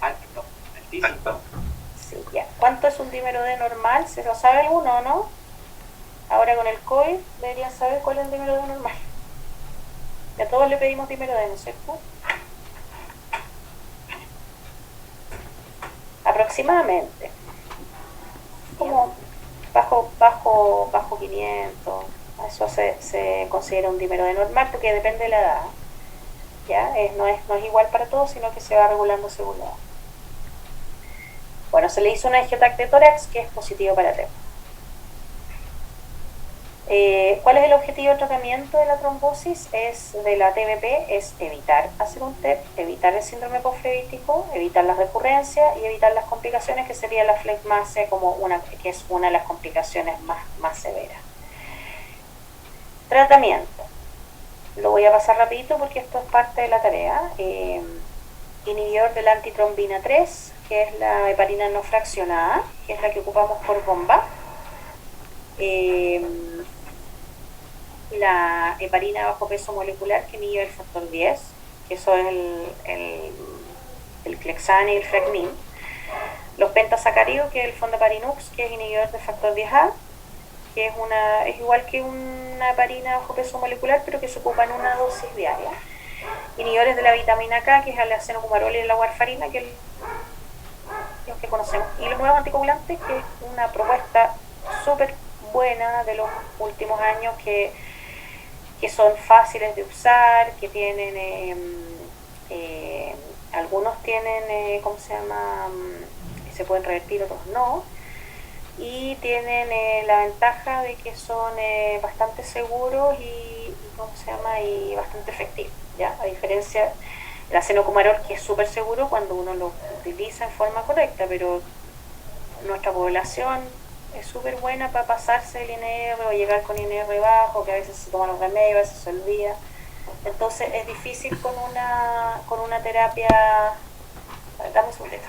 Alto. Alto. Sí, ya. ¿Cuánto es un dímero D normal? ¿Se lo sabe alguno o no? Ahora con el COVID deberían saber cuál es el dímero D normal. Y a todos le pedimos dímero D, ¿no es cierto? Aproximadamente. Como bajo 500. Eso se considera un dímero D normal porque depende de la edad. ¿Ya? No es igual para todos, sino que se va regulando según la edad. Bueno, se le hizo una angiotac de tórax que es positivo para TEP. ¿Cuál es el objetivo del tratamiento de la trombosis? De la TBP es evitar hacer un TEP, evitar el síndrome postflevítico, evitar las recurrencias y evitar las complicaciones, que sería la flegmasia, que es una de las complicaciones más severas. Tratamiento. Lo voy a pasar rapidito porque esto es parte de la tarea. Inhibidor de la antitrombina 3, que es la heparina no fraccionada, que es la que ocupamos por bomba. La heparina bajo peso molecular, que inhibe el factor 10, que eso es el Clexane y el Fragmin. Los pentasacáridos, que es el Fondaparinux, que es inhibidor del factor 10A, que es igual que una heparina bajo peso molecular, pero que se ocupa en una dosis diaria. inhibidores de la vitamina K, que es el acenocumarol y la warfarina, que es los que conocemos, y los nuevos anticoagulantes, que es una propuesta súper buena de los últimos años, que son fáciles de usar, que tienen algunos tienen ¿cómo se llama? Se pueden revertir, otros no, y tienen la ventaja de que son bastante seguros y ¿cómo se llama? Y bastante efectivos, ¿ya? A diferencia del acenocumarol, que es súper seguro cuando uno lo utiliza en forma correcta, pero nuestra población es súper buena para pasarse el INR o llegar con INR bajo, que a veces se toman los remedios, a veces se olvida. Entonces es difícil con una terapia. Dame un segundito.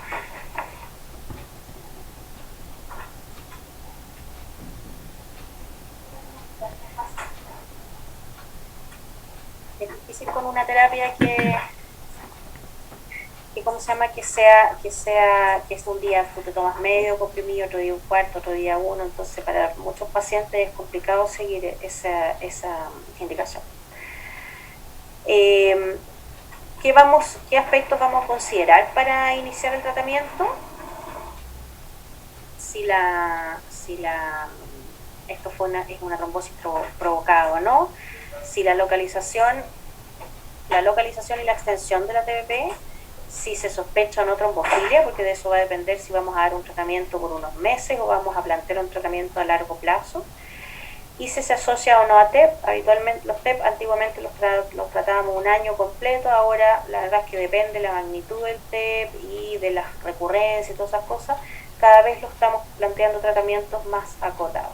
Es difícil con una terapia que ¿cómo se llama? Que es un día tú te tomas medio comprimido, otro día un cuarto, otro día uno. Entonces para muchos pacientes es complicado seguir esa indicación. ¿Qué aspectos vamos a considerar para iniciar el tratamiento? Esto es una trombosis provocada o no, si la localización y la extensión de la TBP, si se sospecha o no trombofilia, porque de eso va a depender si vamos a dar un tratamiento por unos meses o vamos a plantear un tratamiento a largo plazo, y si se asocia o no a TEP. Habitualmente los TEP antiguamente los tratábamos un año completo, ahora la verdad es que depende de la magnitud del TEP y de las recurrencias y todas esas cosas, cada vez lo estamos planteando tratamientos más acotados.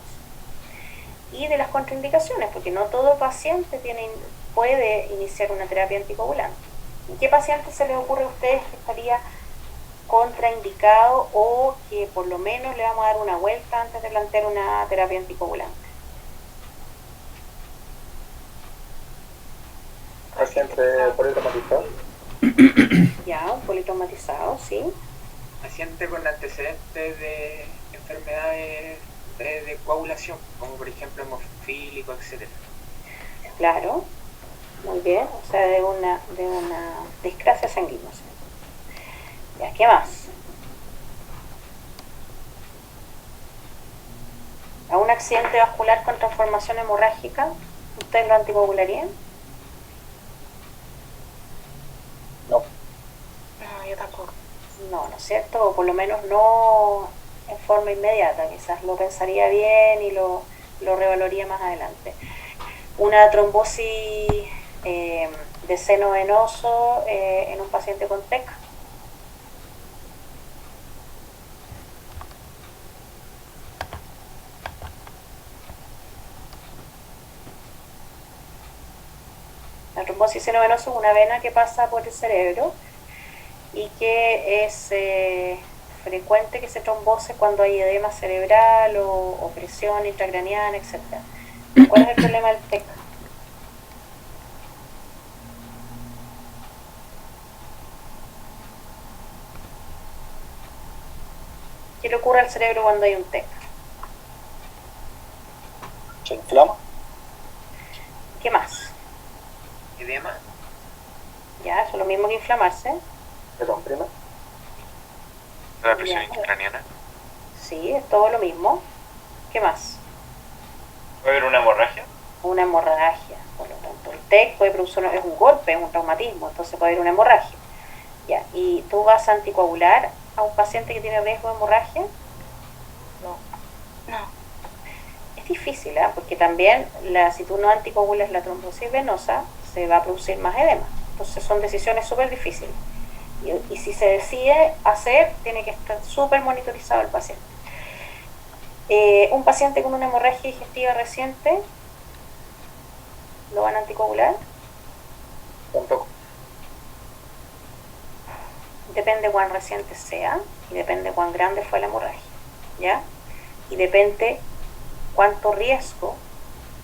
Y de las contraindicaciones, porque no todo paciente puede iniciar una terapia anticoagulante. ¿En qué paciente se les ocurre a ustedes que estaría contraindicado o que por lo menos le vamos a dar una vuelta antes de plantear una terapia anticoagulante? Paciente politraumatizado. Ya, un politraumatizado, sí. Paciente con antecedentes de enfermedades de coagulación, como por ejemplo hemofílico, etcétera. Claro, muy bien, o sea, de una discrasia sanguínea. Ya, ¿qué más? ¿A un accidente vascular con transformación hemorrágica ustedes lo anticoagularían? No. No, yo tampoco. No, ¿no es cierto? O por lo menos no en forma inmediata, quizás lo pensaría bien y lo reevaluaría más adelante. Una trombosis de seno venoso en un paciente con TEC. La trombosis seno venoso es una vena que pasa por el cerebro y que es frecuente que se trombose cuando hay edema cerebral o presión intracraniana, etc. ¿Cuál es el problema del TEC? ¿Qué le ocurre al cerebro cuando hay un TEC? ¿Se inflama? ¿Qué más? Edema. Ya, eso es lo mismo que inflamarse. ¿Se comprime? La presión Ya. intracraniana. Sí, es todo lo mismo. ¿Qué más? ¿Puede haber una hemorragia? Una hemorragia. Por lo tanto, el TEC puede producir es un golpe, es un traumatismo, entonces puede haber una hemorragia. Ya, ¿y tú vas a anticoagular a un paciente que tiene riesgo de hemorragia? No. Es difícil, ¿eh? Porque también si tú no anticoagulas la trombosis venosa, se va a producir más edema. Entonces son decisiones súper difíciles. Y si se decide hacer, tiene que estar súper monitorizado el paciente. Un paciente con una hemorragia digestiva reciente, ¿lo van a anticoagular? Tampoco. Depende cuán reciente sea y depende cuán grande fue la hemorragia, ¿ya? Y depende cuánto riesgo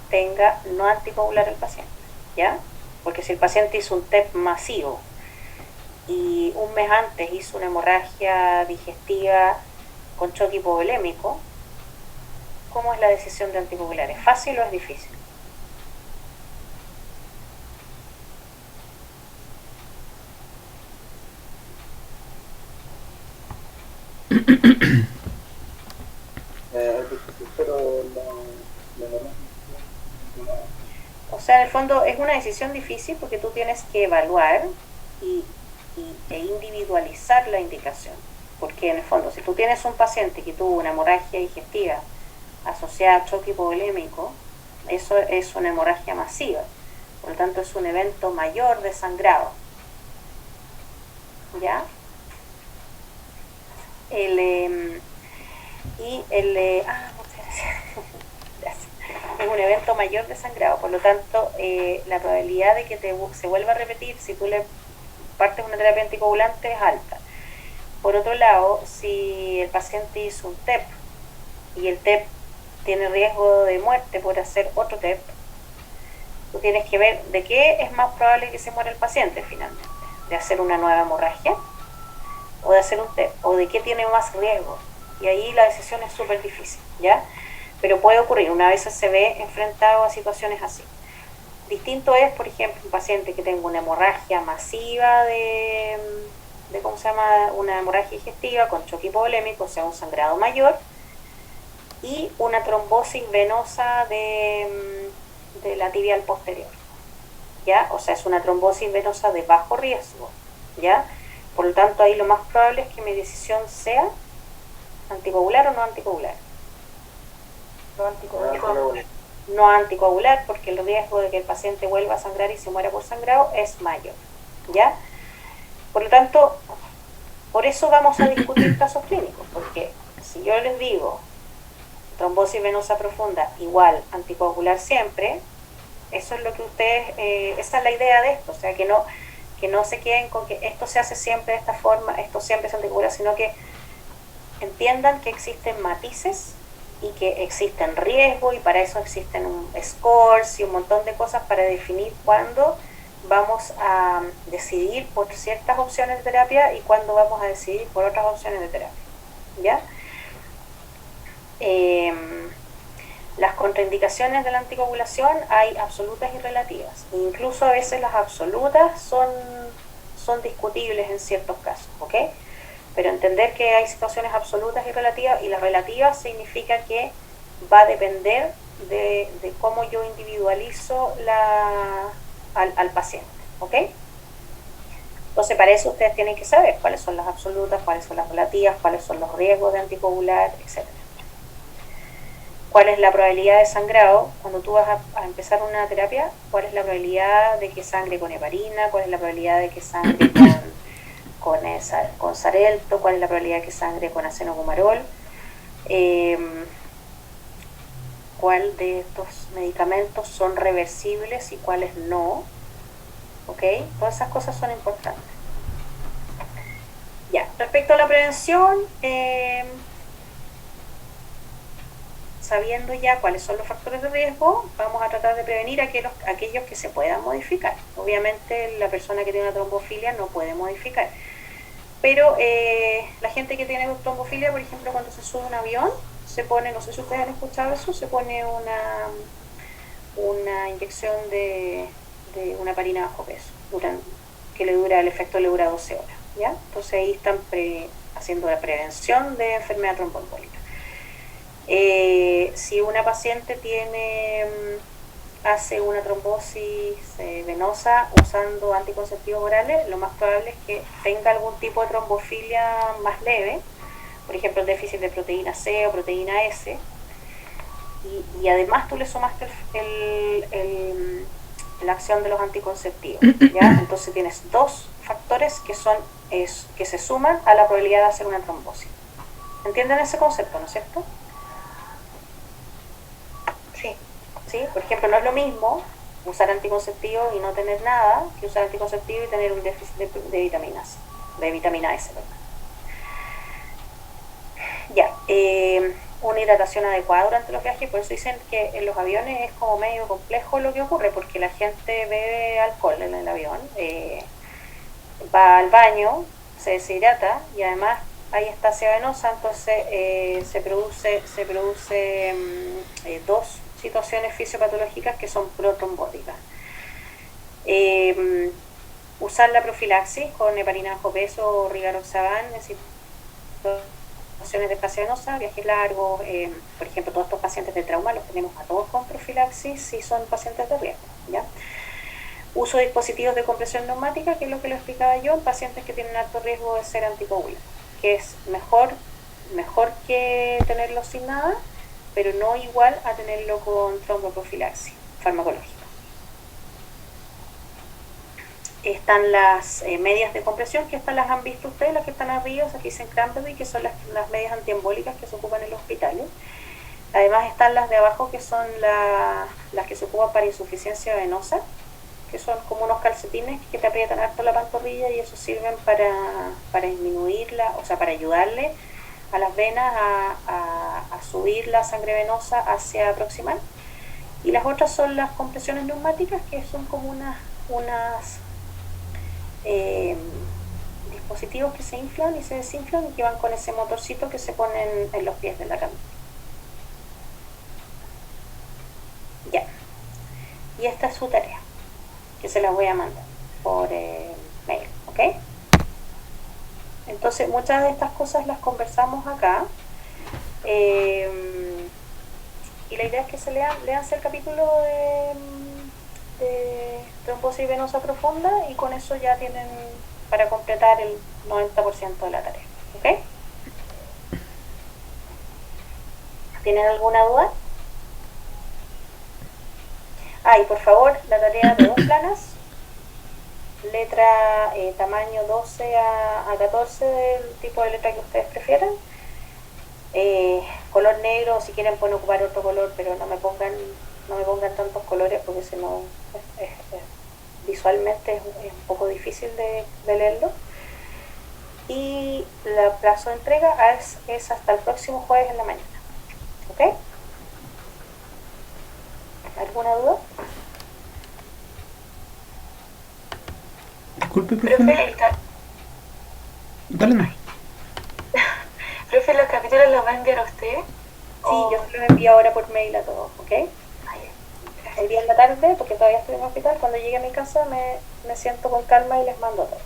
tenga no anticoagular el paciente, ¿ya? Porque si el paciente hizo un TEP masivo y un mes antes hizo una hemorragia digestiva con choque hipovolémico, ¿cómo es la decisión de anticoagular? ¿Es fácil o es difícil? Es difícil, pero la verdad. O sea, en el fondo es una decisión difícil porque tú tienes que evaluar e individualizar la indicación. Porque en el fondo, si tú tienes un paciente que tuvo una hemorragia digestiva asociada a choque hipovolémico, eso es una hemorragia masiva. Por lo tanto, es un evento mayor de sangrado. ¿Ya? Muchas gracias. Gracias. Es un evento mayor de sangrado, por lo tanto, la probabilidad de que se vuelva a repetir si tú le partes una terapia anticoagulante es alta. Por otro lado, si el paciente hizo un TEP y el TEP tiene riesgo de muerte por hacer otro TEP, tú tienes que ver de qué es más probable que se muera el paciente finalmente, de hacer una nueva hemorragia o de hacer un TEP, o de qué tiene más riesgo. Y ahí la decisión es súper difícil, ¿ya? Pero puede ocurrir, una vez se ve enfrentado a situaciones así. Distinto es, por ejemplo, un paciente que tenga una hemorragia masiva de ¿cómo se llama? Una hemorragia digestiva con choque hipovolémico, o sea, un sangrado mayor, y una trombosis venosa de la tibial posterior, ¿ya? O sea, es una trombosis venosa de bajo riesgo, ¿ya? Por lo tanto, ahí lo más probable es que mi decisión sea anticoagular o no anticoagular. No anticoagular, porque el riesgo de que el paciente vuelva a sangrar y se muera por sangrado es mayor, ¿ya? Por lo tanto, por eso vamos a discutir casos clínicos, porque si yo les digo trombosis venosa profunda igual anticoagular siempre, eso es lo que ustedes, esa es la idea de esto, o sea, que no se queden con que esto se hace siempre de esta forma, esto siempre es anticoagular, sino que entiendan que existen matices y que existen riesgos, y para eso existen scores y un montón de cosas para definir cuándo vamos a decidir por ciertas opciones de terapia y cuándo vamos a decidir por otras opciones de terapia, ¿ya? Las contraindicaciones de la anticoagulación hay absolutas y relativas. Incluso a veces las absolutas son discutibles en ciertos casos, ¿ok? Pero entender que hay situaciones absolutas y relativas, y las relativas significa que va a depender de cómo yo individualizo al paciente, ¿ok? Entonces, para eso ustedes tienen que saber cuáles son las absolutas, cuáles son las relativas, cuáles son los riesgos de anticoagular, etc. ¿Cuál es la probabilidad de sangrado? Cuando tú vas a empezar una terapia, ¿cuál es la probabilidad de que sangre con heparina? ¿Cuál es la probabilidad de que sangre con Xarelto? ¿Cuál es la probabilidad de que sangre con acenogumarol? ¿Cuál de estos medicamentos son reversibles y cuáles no? ¿Ok? Todas esas cosas son importantes. Ya, respecto a la prevención, sabiendo ya cuáles son los factores de riesgo, vamos a tratar de prevenir aquellos que se puedan modificar. Obviamente la persona que tiene una trombofilia no puede modificar, pero la gente que tiene trombofilia, por ejemplo, cuando se sube a un avión, se pone, no sé si ustedes han escuchado eso, se pone una inyección de una heparina bajo peso, que el efecto le dura 12 horas, ¿ya? Entonces ahí están haciendo la prevención de enfermedad tromboembólica. Si una paciente hace una trombosis venosa usando anticonceptivos orales, lo más probable es que tenga algún tipo de trombofilia más leve, por ejemplo el déficit de proteína C o proteína S, y además tú le sumaste la acción de los anticonceptivos, ¿ya? Entonces tienes dos factores que se suman a la probabilidad de hacer una trombosis. ¿Entienden ese concepto, no es cierto? ¿Sí? Por ejemplo, no es lo mismo usar anticonceptivos y no tener nada que usar anticonceptivos y tener un déficit de vitamina S. Ya, una hidratación adecuada durante los viajes, por eso dicen que en los aviones es como medio complejo lo que ocurre, porque la gente bebe alcohol en el avión, va al baño, se deshidrata y además hay estasia venosa, entonces se produce dos situaciones fisiopatológicas que son protrombóticas. Usar la profilaxis con heparina bajo peso o rivaroxaban de desplasia venosa, viajes largos, por ejemplo, todos estos pacientes de trauma los tenemos a todos con profilaxis si son pacientes de riesgo, ¿ya? Uso de dispositivos de compresión neumática, que es lo que lo explicaba yo, en pacientes que tienen alto riesgo de ser anticoagulantes, que es mejor que tenerlo sin nada, pero no igual a tenerlo con tromboprofilaxis farmacológica. Están las medias de compresión, que estas las han visto ustedes, las que están arriba, aquí dicen Cranberry, que son las medias antiembólicas que se ocupan en los hospitales. Además están las de abajo, que son las que se ocupan para insuficiencia venosa, que son como unos calcetines que te aprietan harto la pantorrilla, y eso sirven para disminuirla, o sea, para ayudarle a las venas a subir la sangre venosa hacia proximal. Y las otras son las compresiones neumáticas, que son como unas dispositivos que se inflan y se desinflan y que van con ese motorcito que se ponen en los pies de la camilla. Ya. Y esta es su tarea, que se la voy a mandar por mail, ¿ok? Entonces, muchas de estas cosas las conversamos acá. Y la idea es que se leanse el capítulo de trombosis venosa profunda, y con eso ya tienen para completar el 90% de la tarea, ¿ok? ¿Tienen alguna duda? Y por favor, la tarea de 2 planas, letra tamaño 12 a 14 del tipo de letra que ustedes prefieran, color negro, si quieren pueden ocupar otro color, pero no me pongan tantos colores, porque si no visualmente es un poco difícil de leerlo. Y el plazo de entrega es hasta el próximo jueves en la mañana, ¿ok? ¿Alguna duda? Disculpe, profe. Profe, Dale, no. profe, ¿los capítulos los va a enviar a usted? Sí, yo se los envío ahora por mail a todos, ¿ok? El día en la tarde, porque todavía estoy en el hospital, cuando llegue a mi casa me siento con calma y les mando todo.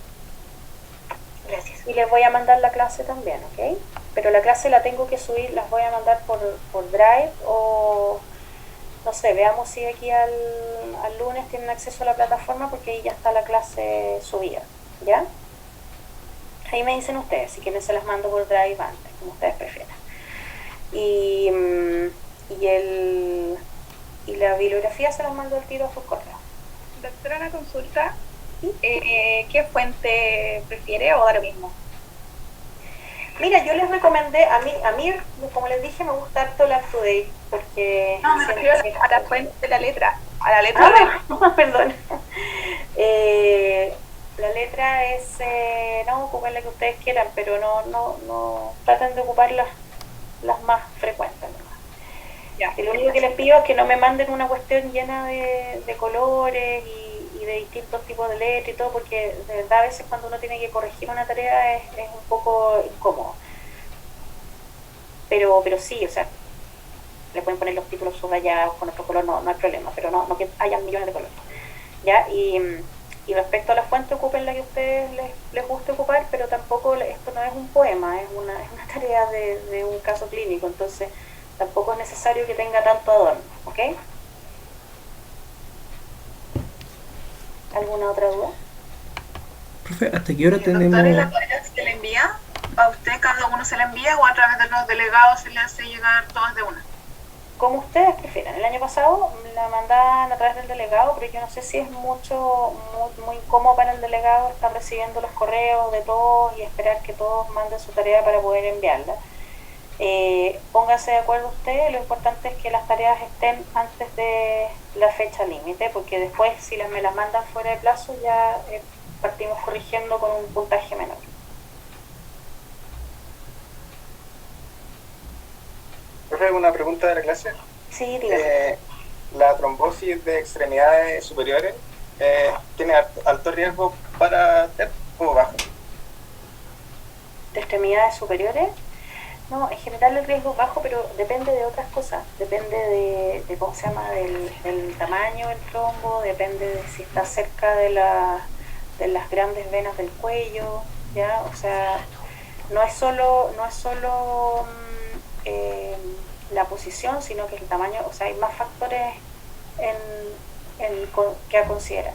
Gracias. Y les voy a mandar la clase también, ¿ok? Pero la clase la tengo que subir, las voy a mandar por Drive, o no sé, veamos si aquí al lunes tienen acceso a la plataforma, porque ahí ya está la clase subida, ¿ya? Ahí me dicen ustedes, si quieren se las mando por Drive antes, como ustedes prefieran. Y la bibliografía se las mando al tiro a sus correos. Doctora, una consulta. ¿Qué fuente prefiere o da lo mismo? Mira, yo les recomendé, a mí, como les dije, me gusta harto la UpToDate, porque... No, me refiero a la fuente de la letra, a la letra perdón. La letra es, no, ocupen la que ustedes quieran, pero no traten de ocupar las más frecuentes, ¿no? Ya. Lo único que les pido es que no me manden una cuestión llena de colores y de distintos tipos de letras y todo, porque de verdad a veces cuando uno tiene que corregir una tarea es un poco incómodo. Pero sí, o sea, le pueden poner los títulos subrayados con otro color, no hay problema, pero no que hayan millones de colores, ¿ya? Y respecto a la fuente, ocupen la que a ustedes les guste ocupar, pero tampoco, esto no es un poema, es una tarea de un caso clínico, entonces tampoco es necesario que tenga tanto adorno, ¿ok? ¿Alguna otra duda? Profe, ¿hasta qué hora ¿Y el tenemos? doctor, la tarea se le envía? ¿A usted cada uno se la envía o a través de los delegados se le hace llegar todas de una? Como ustedes prefieran. El año pasado la mandaban a través del delegado, pero yo no sé si es muy incómodo para el delegado estar recibiendo los correos de todos y esperar que todos manden su tarea para poder enviarla. Pónganse de acuerdo ustedes, lo importante es que las tareas estén antes de la fecha límite, porque después si me las mandan fuera de plazo ya partimos corrigiendo con un puntaje menor. Profe, una pregunta de la clase. Sí, dígame. La trombosis de extremidades superiores tiene alto riesgo para TEP o bajo. ¿De extremidades superiores? No, en general el riesgo es bajo, pero depende de otras cosas. Depende de cómo se llama, del tamaño del trombo, depende de si está cerca de las grandes venas del cuello, ¿ya? O sea, no es solo la posición, sino que el tamaño, o sea, hay más factores que a considerar.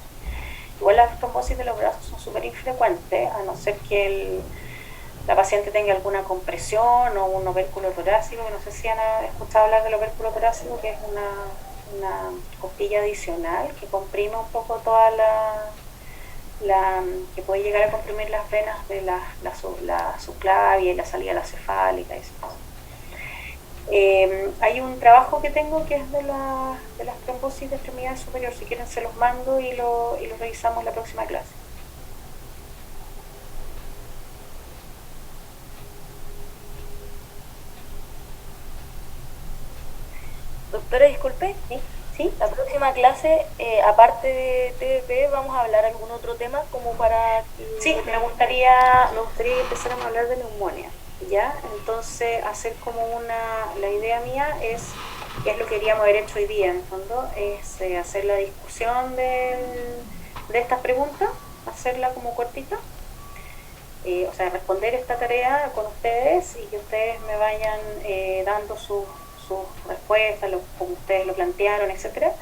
Igual las trombosis de los brazos son súper infrecuentes, a no ser que la paciente tenga alguna compresión o un opérculo torácico, que no sé si han escuchado hablar del opérculo torácico, que es una costilla adicional que comprime un poco toda que puede llegar a comprimir las venas de la subclavia y la salida de la cefálica y eso. Hay un trabajo que tengo que es de las trombosis de extremidad superior. Si quieren se los mando y lo revisamos en la próxima clase. Doctora, disculpe. ¿Sí? La próxima clase, aparte de TBP, vamos a hablar algún otro tema como para... Sí, me gustaría que empezáramos a hablar de neumonía, ¿ya? Entonces, hacer como la idea mía es, que es lo que queríamos haber hecho hoy día, en el fondo, es hacer la discusión de estas preguntas, hacerla como cortita, o sea, responder esta tarea con ustedes y que ustedes me vayan dando sus respuestas, como ustedes lo plantearon, etcétera,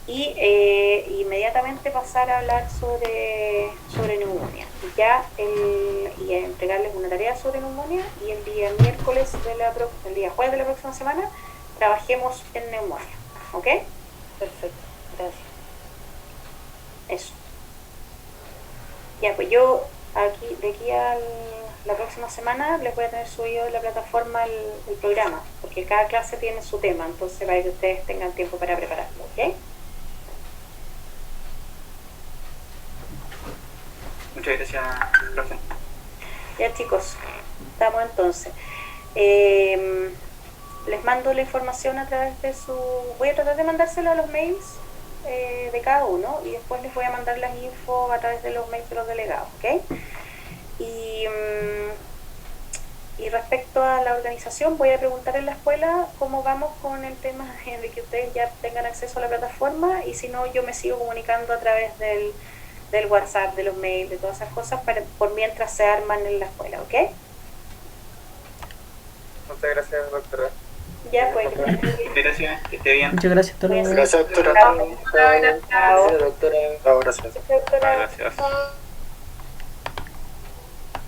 y inmediatamente pasar a hablar sobre neumonía y entregarles una tarea sobre neumonía, y el día el día jueves de la próxima semana trabajemos en neumonía, ¿ok? Perfecto, gracias. Eso. Ya, pues yo de aquí a la próxima semana les voy a tener subido en la plataforma el programa, porque cada clase tiene su tema, entonces para que ustedes tengan tiempo para prepararlo, ¿ok? Muchas gracias, profe. Ya, chicos, estamos entonces. Les mando la información a través de voy a tratar de mandárselo a los mails de cada uno, y después les voy a mandar las info a través de los mails de los delegados, ¿ok? Y respecto a la organización, voy a preguntar en la escuela cómo vamos con el tema de que ustedes ya tengan acceso a la plataforma, y si no, yo me sigo comunicando a través del WhatsApp, de los mails, de todas esas cosas, por mientras se arman en la escuela, ¿ok? Muchas gracias, doctora. Ya, pues. Muchas gracias, que esté bien. Muchas gracias, hasta luego. Gracias, doctora. Chao. Gracias, doctora. Chao, gracias. Doctora, Gracias. chao.